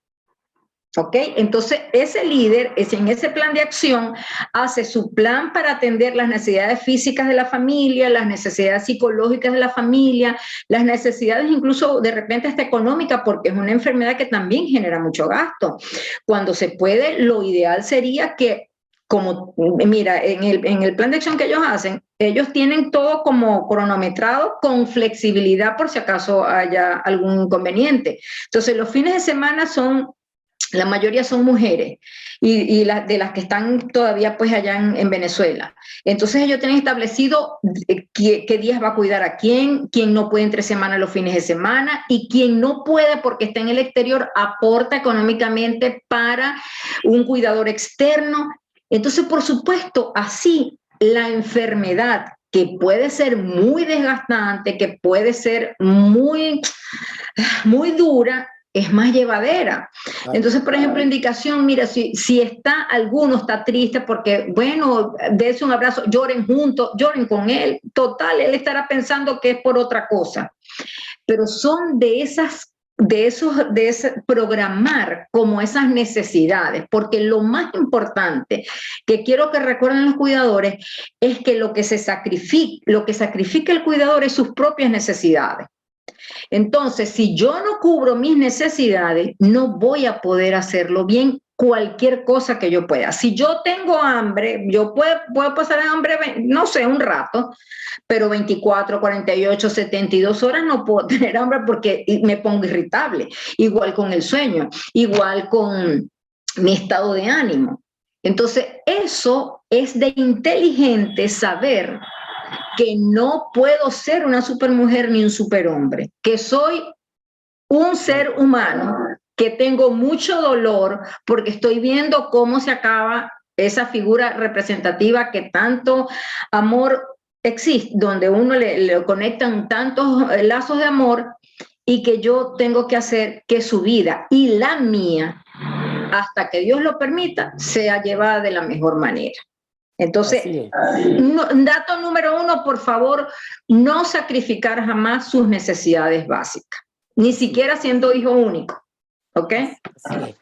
¿Ok? Entonces, ese líder, en ese plan de acción, hace su plan para atender las necesidades físicas de la familia, las necesidades psicológicas de la familia, las necesidades incluso de repente hasta económicas, porque es una enfermedad que también genera mucho gasto. Cuando se puede, lo ideal sería que, como, mira, en el plan de acción que ellos hacen, ellos tienen todo como cronometrado con flexibilidad por si acaso haya algún inconveniente. Entonces, los fines de semana la mayoría son mujeres y de las que están todavía pues allá en Venezuela. Entonces ellos tienen establecido qué días va a cuidar a quién no puede entre semana los fines de semana, y quien no puede porque está en el exterior aporta económicamente para un cuidador externo. Entonces, por supuesto, así la enfermedad, que puede ser muy desgastante, que puede ser muy, muy dura, es más llevadera. Entonces, por ejemplo, indicación, mira, si alguno está triste porque, bueno, dése un abrazo, lloren juntos, lloren con él, total, él estará pensando que es por otra cosa. Pero son programar como esas necesidades, porque lo más importante que quiero que recuerden los cuidadores es que lo que sacrifica el cuidador es sus propias necesidades. Entonces, si yo no cubro mis necesidades, no voy a poder hacerlo bien cualquier cosa que yo pueda. Si yo tengo hambre, yo puedo pasar hambre, no sé, un rato, pero 24, 48, 72 horas no puedo tener hambre porque me pongo irritable. Igual con el sueño, igual con mi estado de ánimo. Entonces, eso es de inteligente saber que no puedo ser una supermujer ni un superhombre, que soy un ser humano, que tengo mucho dolor porque estoy viendo cómo se acaba esa figura representativa que tanto amor existe, donde uno le conectan tantos lazos de amor, y que yo tengo que hacer que su vida y la mía, hasta que Dios lo permita, sea llevada de la mejor manera. Entonces, dato número 1, por favor, no sacrificar jamás sus necesidades básicas, ni siquiera siendo hijo único, ¿ok? Sí.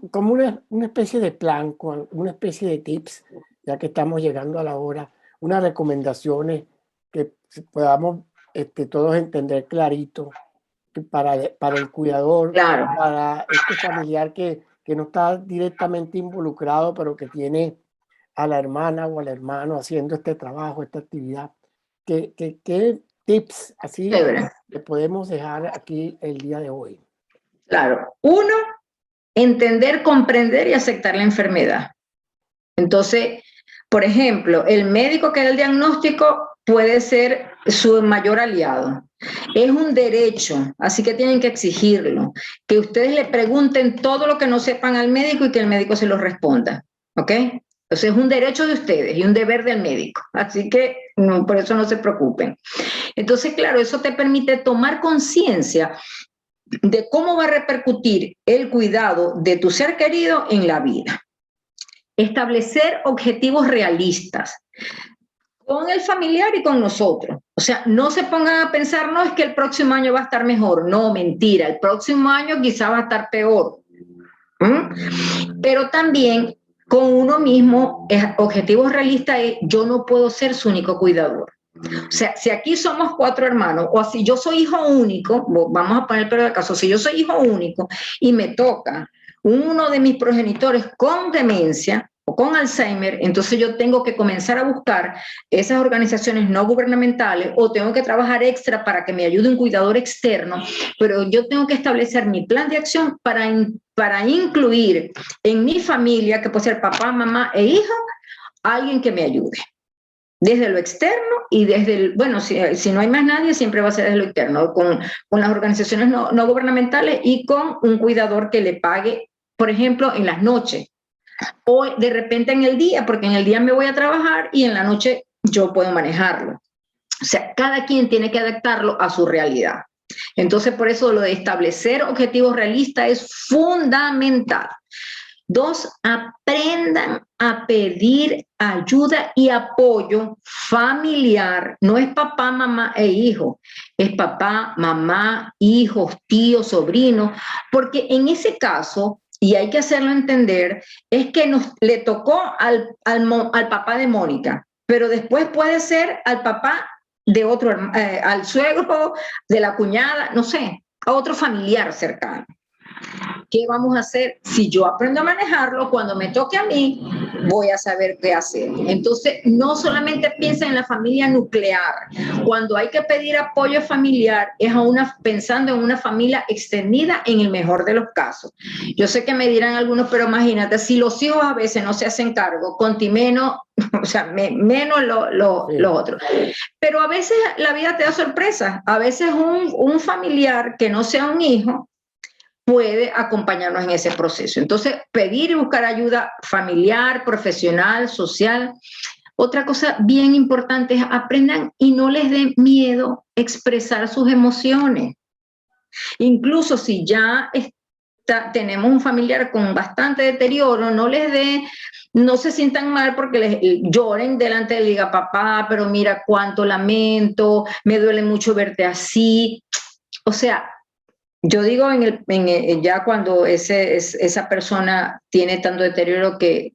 Como una especie de plan, una especie de tips, ya que estamos llegando a la hora, unas recomendaciones que podamos todos entender clarito, que para el cuidador, claro, para este familiar que no está directamente involucrado, pero que tiene a la hermana o al hermano haciendo este trabajo, esta actividad. ¿Qué tips así le podemos dejar aquí el día de hoy? Claro. 1, entender, comprender y aceptar la enfermedad. Entonces, por ejemplo, el médico que da el diagnóstico puede ser su mayor aliado. Es un derecho, así que tienen que exigirlo. Que ustedes le pregunten todo lo que no sepan al médico y que el médico se lo responda. ¿Ok? Entonces es un derecho de ustedes y un deber del médico. Así que no, por eso no se preocupen. Entonces, claro, eso te permite tomar conciencia de cómo va a repercutir el cuidado de tu ser querido en la vida. Establecer objetivos realistas con el familiar y con nosotros. O sea, no se pongan a pensar, no, es que el próximo año va a estar mejor. No, mentira, el próximo año quizá va a estar peor. Pero también con uno mismo, objetivos realistas es, yo no puedo ser su único cuidador. O sea, si aquí somos 4 hermanos, o si yo soy hijo único, vamos a poner el caso, si yo soy hijo único y me toca uno de mis progenitores con demencia o con Alzheimer, entonces yo tengo que comenzar a buscar esas organizaciones no gubernamentales o tengo que trabajar extra para que me ayude un cuidador externo, pero yo tengo que establecer mi plan de acción para incluir en mi familia, que puede ser papá, mamá e hijo, alguien que me ayude. Desde lo externo y desde el, bueno, si no hay más nadie, siempre va a ser desde lo externo, con las organizaciones no gubernamentales y con un cuidador que le pague, por ejemplo, en las noches o de repente en el día, porque en el día me voy a trabajar y en la noche yo puedo manejarlo. O sea, cada quien tiene que adaptarlo a su realidad. Entonces, por eso lo de establecer objetivos realistas es fundamental. 2, aprendan a pedir ayuda y apoyo familiar. No es papá, mamá e hijo, es papá, mamá, hijos, tíos, sobrinos, porque en ese caso, y hay que hacerlo entender, es que le tocó al papá de Mónica, pero después puede ser al papá de otro, al suegro, de la cuñada, no sé, a otro familiar cercano. ¿Qué vamos a hacer? Si yo aprendo a manejarlo, cuando me toque a mí, voy a saber qué hacer. Entonces, no solamente piensa en la familia nuclear. Cuando hay que pedir apoyo familiar, es pensando en una familia extendida en el mejor de los casos. Yo sé que me dirán algunos, pero imagínate, si los hijos a veces no se hacen cargo, conti menos, o sea, menos los otros. Pero a veces la vida te da sorpresas. A veces un familiar que no sea un hijo, puede acompañarnos en ese proceso. Entonces, pedir y buscar ayuda familiar, profesional, social. Otra cosa bien importante es aprendan y no les dé miedo expresar sus emociones. Incluso si ya tenemos un familiar con bastante deterioro, no se sientan mal porque les lloren delante de él y diga, papá, pero mira cuánto lamento, me duele mucho verte así. O sea, yo digo ya cuando esa persona tiene tanto deterioro que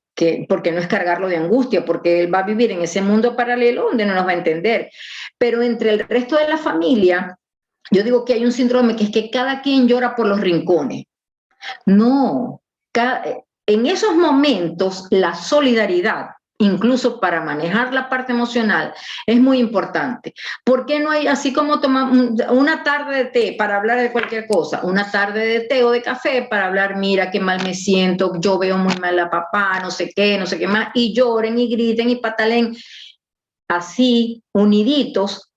porque no es cargarlo de angustia, porque él va a vivir en ese mundo paralelo donde no nos va a entender. Pero entre el resto de la familia, yo digo que hay un síndrome que es que cada quien llora por los rincones. No, en esos momentos la solidaridad, incluso para manejar la parte emocional, es muy importante. ¿Por qué no hay, así como tomamos una tarde de té para hablar de cualquier cosa, una tarde de té o de café para hablar, mira qué mal me siento, yo veo muy mal a papá, no sé qué más, y lloren y griten y patalen, así, uniditos,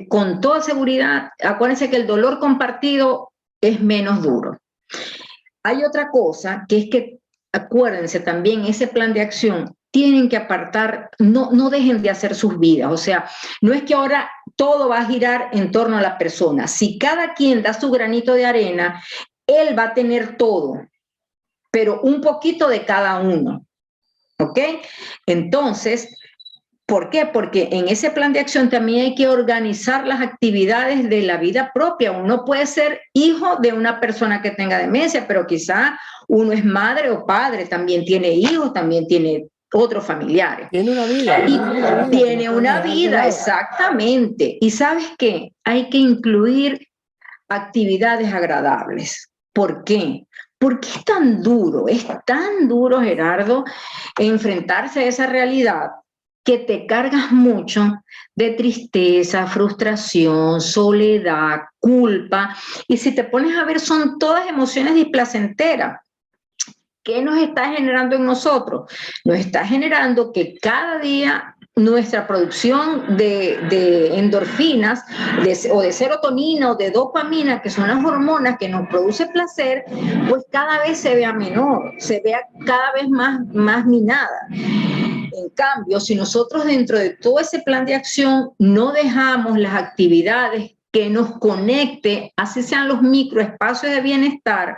con toda seguridad? Acuérdense que el dolor compartido es menos duro. Hay otra cosa que es que, acuérdense también, ese plan de acción, tienen que apartar, no dejen de hacer sus vidas. O sea, no es que ahora todo va a girar en torno a la persona. Si cada quien da su granito de arena, él va a tener todo, pero un poquito de cada uno. ¿Ok? Entonces, ¿por qué? Porque en ese plan de acción también hay que organizar las actividades de la vida propia. Uno puede ser hijo de una persona que tenga demencia, pero quizá uno es madre o padre, también tiene hijos, también tiene otros familiares. Tiene una vida. Tiene una vida, exactamente. Y ¿sabes qué? Hay que incluir actividades agradables. ¿Por qué? Porque es tan duro, Gerardo, enfrentarse a esa realidad que te cargas mucho de tristeza, frustración, soledad, culpa. Y si te pones a ver, son todas emociones displacenteras. ¿Qué nos está generando en nosotros? Nos está generando que cada día nuestra producción de endorfinas o de serotonina o de dopamina, que son las hormonas que nos produce placer, pues cada vez se vea menor, se vea cada vez más minada. En cambio, si nosotros dentro de todo ese plan de acción no dejamos las actividades que nos conecte, así sean los microespacios de bienestar,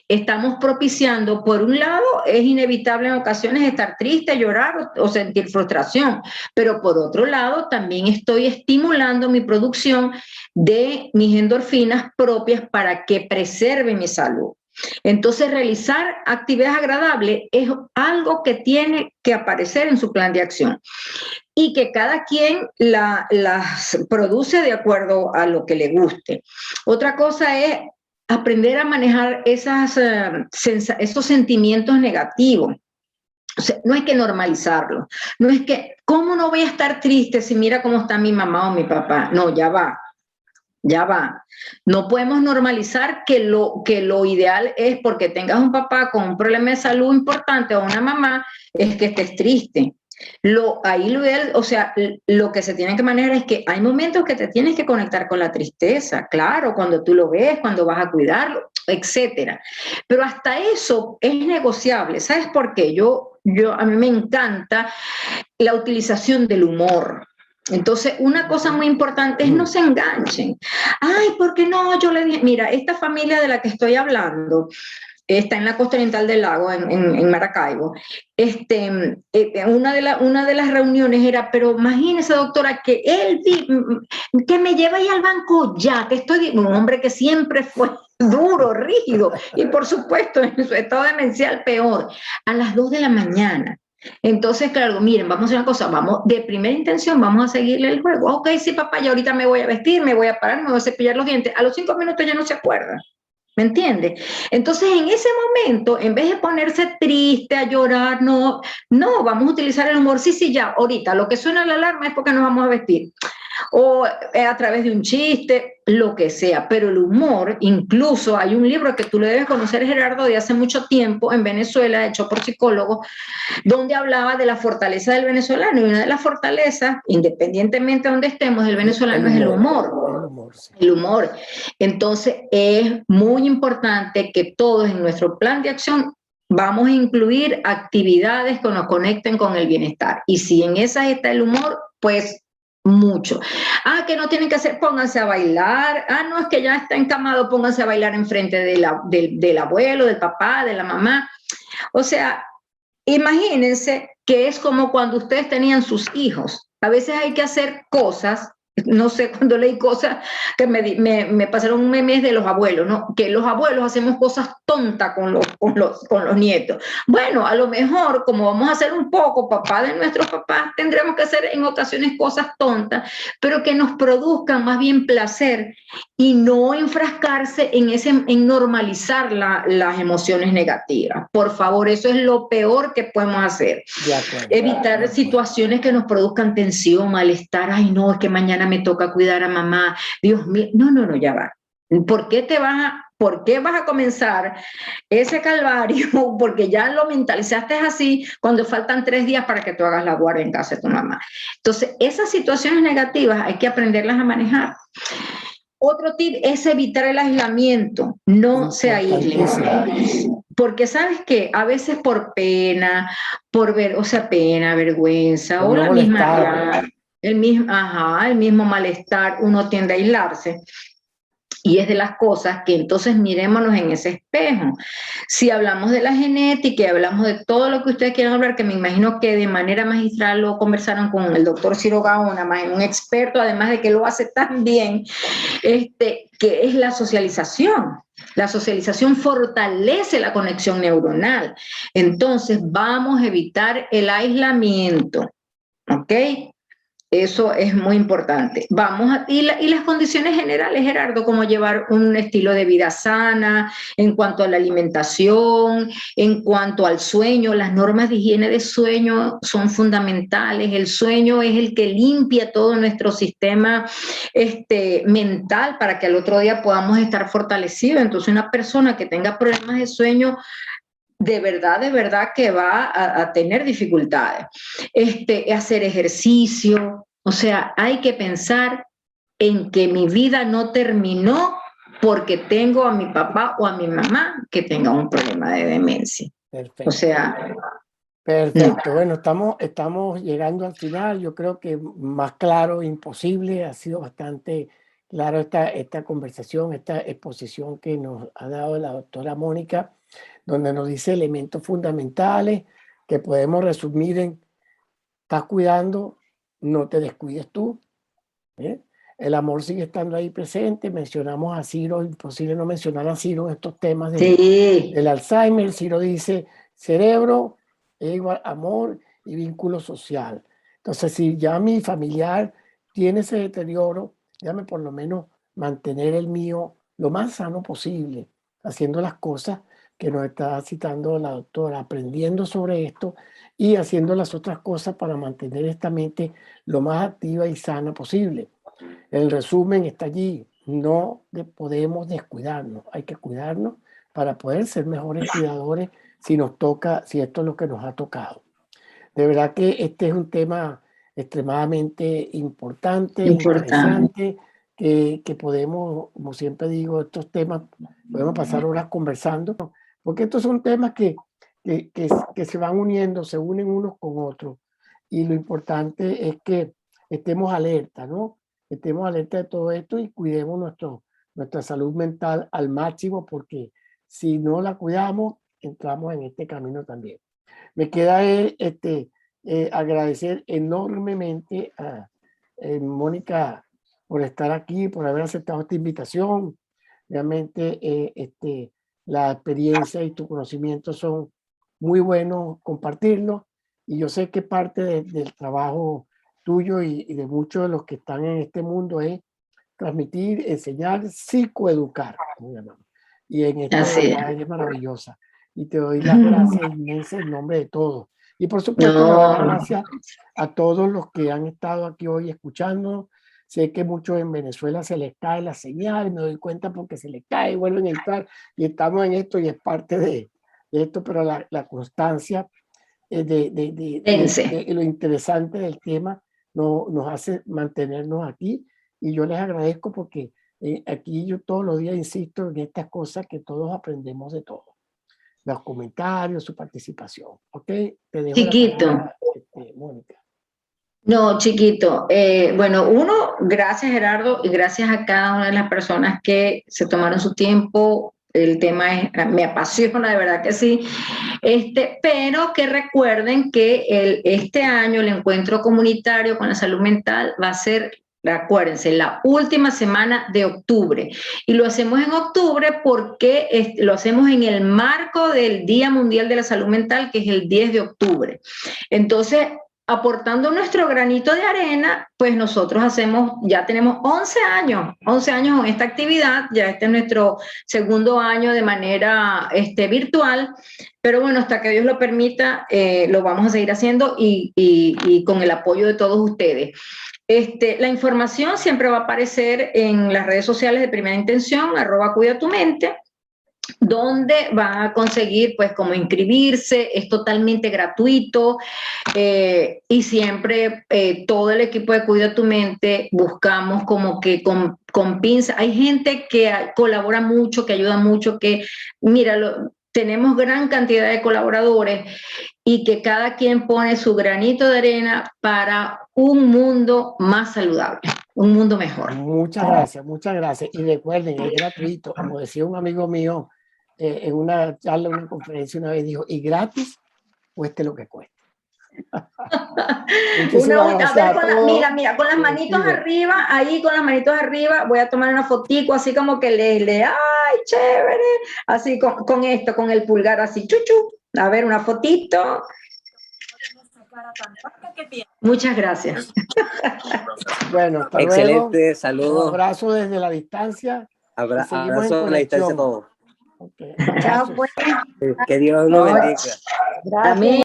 estamos propiciando, por un lado, es inevitable en ocasiones estar triste, llorar o sentir frustración, pero por otro lado, también estoy estimulando mi producción de mis endorfinas propias para que preserve mi salud. Entonces, realizar actividades agradables es algo que tiene que aparecer en su plan de acción y que cada quien las produce de acuerdo a lo que le guste. Otra cosa es aprender a manejar esos sentimientos negativos. O sea, no hay que normalizarlo. No es que, ¿cómo no voy a estar triste si mira cómo está mi mamá o mi papá? No, ya va. Ya va. No podemos normalizar que lo ideal es porque tengas un papá con un problema de salud importante o una mamá, es que estés triste. Ahí lo ideal, o sea, lo que se tiene que manejar es que hay momentos que te tienes que conectar con la tristeza, claro, cuando tú lo ves, cuando vas a cuidarlo, etcétera. Pero hasta eso es negociable. ¿Sabes por qué? A mí me encanta la utilización del humor. Entonces, una cosa muy importante es no se enganchen. Ay, ¿por qué no? Yo le dije, mira, esta familia de la que estoy hablando está en la costa oriental del lago, en Maracaibo. Una de las reuniones era, pero imagínese, doctora, que él que me lleva ahí al banco ya, que estoy un hombre que siempre fue duro, rígido, y por supuesto en su estado demencial peor, a las 2 de la mañana. Entonces, claro, miren, vamos a hacer una cosa, vamos, de primera intención, vamos a seguirle el juego. Ok, sí, papá, ya ahorita me voy a vestir, me voy a parar, me voy a cepillar los dientes. A los 5 minutos ya no se acuerda. ¿Me entiendes? Entonces, en ese momento, en vez de ponerse triste, a llorar, no, vamos a utilizar el humor. Sí, ya, ahorita, lo que suena la alarma es porque nos vamos a vestir. O a través de un chiste, lo que sea. Pero el humor, incluso hay un libro que tú le debes conocer, Gerardo, de hace mucho tiempo en Venezuela, hecho por psicólogos, donde hablaba de la fortaleza del venezolano. Y una de las fortalezas, independientemente de donde estemos, del venezolano es el humor. Sí. El humor. Entonces, es muy importante que todos en nuestro plan de acción vamos a incluir actividades que nos conecten con el bienestar. Y si en esas está el humor, pues mucho. Que no tienen que hacer, pónganse a bailar. No, es que ya está encamado, pónganse a bailar enfrente del abuelo, del papá, de la mamá. O sea, imagínense que es como cuando ustedes tenían sus hijos. A veces hay que hacer cosas. No sé, cuando leí cosas que me pasaron un meme de los abuelos, ¿no? Que los abuelos hacemos cosas tontas con los nietos. Bueno, a lo mejor, como vamos a hacer un poco papá de nuestros papás, tendremos que hacer en ocasiones cosas tontas, pero que nos produzcan más bien placer y no enfrascarse en normalizar las emociones negativas. Por favor, eso es lo peor que podemos hacer. Evitar situaciones que nos produzcan tensión, malestar. Ay, no, es que mañana me toca cuidar a mamá. Dios mío, no, ya va. ¿Por qué vas a comenzar ese calvario? Porque ya lo mentalizaste así cuando faltan 3 días para que tú hagas la guardia en casa de tu mamá. Entonces, esas situaciones negativas hay que aprenderlas a manejar. Otro tip es evitar el aislamiento. No se aíslen. Porque sabes que a veces por pena, pena, vergüenza, o la misma el mismo malestar, uno tiende a aislarse. Y es de las cosas que entonces mirémonos en ese espejo. Si hablamos de la genética y hablamos de todo lo que ustedes quieran hablar, que me imagino que de manera magistral lo conversaron con el doctor Ciro Gaona, un experto, además de que lo hace tan bien, que es la socialización. La socialización fortalece la conexión neuronal. Entonces, vamos a evitar el aislamiento. ¿Ok? Eso es muy importante. Y las condiciones generales, Gerardo, como llevar un estilo de vida sana, en cuanto a la alimentación, en cuanto al sueño. Las normas de higiene de sueño son fundamentales. El sueño es el que limpia todo nuestro sistema mental para que al otro día podamos estar fortalecidos. Entonces, una persona que tenga problemas de sueño de verdad que va a tener dificultades. Hacer ejercicio, o sea, hay que pensar en que mi vida no terminó porque tengo a mi papá o a mi mamá que tenga un problema de demencia. Perfecto. O sea, Perfecto. Bueno, estamos llegando al final. Yo creo que más claro imposible. Ha sido bastante claro esta conversación, esta exposición que nos ha dado la doctora Mónica, donde nos dice elementos fundamentales que podemos resumir en: estás cuidando, no te descuides tú. ¿eh? El amor sigue estando ahí presente. Mencionamos a Ciro, imposible no mencionar a Ciro en estos temas del Alzheimer. Ciro dice: cerebro es igual amor y vínculo social. Entonces, si ya mi familiar tiene ese deterioro, déjame por lo menos mantener el mío lo más sano posible, haciendo las cosas que nos está citando la doctora, aprendiendo sobre esto y haciendo las otras cosas para mantener esta mente lo más activa y sana posible. El resumen está allí: no podemos descuidarnos, hay que cuidarnos para poder ser mejores cuidadores si nos toca, si esto es lo que nos ha tocado. De verdad que este es un tema extremadamente importante, interesante, que podemos, como siempre digo, estos temas podemos pasar horas conversando, porque estos son temas que se van uniendo, se unen unos con otros, y lo importante es que estemos alerta, ¿no? Estemos alerta de todo esto y cuidemos nuestra salud mental al máximo, porque si no la cuidamos, entramos en este camino también. Me queda agradecer enormemente a Mónica por estar aquí, por haber aceptado esta invitación. Realmente la experiencia y tu conocimiento son muy buenos compartirlos, y yo sé que parte del trabajo tuyo y de muchos de los que están en este mundo es transmitir, enseñar, psicoeducar, como llamamos. Y en esto de verdad es maravillosa. Y te doy las gracias inmensas en nombre de todos. Y por supuesto, le doy las gracias a todos los que han estado aquí hoy escuchando. Sé que muchos en Venezuela se les cae la señal, me doy cuenta porque se les cae, vuelven a entrar, y estamos en esto y es parte de esto, pero la constancia de lo interesante del tema nos hace mantenernos aquí, y yo les agradezco porque aquí yo todos los días insisto en estas cosas, que todos aprendemos de todo. Los comentarios, su participación. ¿Ok? Te dejo chiquito. la palabra, Mónica. No, chiquito. Bueno, gracias Gerardo, y gracias a cada una de las personas que se tomaron su tiempo. El tema me apasiona, de verdad que sí. Pero que recuerden que este año el encuentro comunitario con la salud mental va a ser, acuérdense, la última semana de octubre. Y lo hacemos en octubre porque lo hacemos en el marco del Día Mundial de la Salud Mental, que es el 10 de octubre. Entonces, aportando nuestro granito de arena, pues nosotros ya tenemos 11 años en esta actividad. Ya este es nuestro segundo año de manera virtual, pero bueno, hasta que Dios lo permita, lo vamos a seguir haciendo y con el apoyo de todos ustedes. La información siempre va a aparecer en las redes sociales de Primera Intención, @cuidatumente, donde van a conseguir pues cómo inscribirse. Es totalmente gratuito, y siempre todo el equipo de Cuida tu Mente buscamos como que con pinza. Hay gente que colabora mucho, que ayuda mucho, que mira, tenemos gran cantidad de colaboradores, y que cada quien pone su granito de arena para un mundo más saludable, un mundo mejor. Muchas gracias, muchas gracias. Y recuerden, es gratuito. Como decía un amigo mío en una charla, una conferencia una vez, dijo: y gratis, cueste lo que cueste. Mira, con las manitos arriba, ahí con las manitos arriba, voy a tomar una fotico así como que ay, chévere, así con esto, con el pulgar así, chuchu, a ver, una fotito. Muchas gracias. Bueno, hasta excelente, luego. saludos. Un abrazo desde la distancia. Abrazo a la distancia a todos. Okay. Chao, pues. Que Dios nos bendiga. Amén.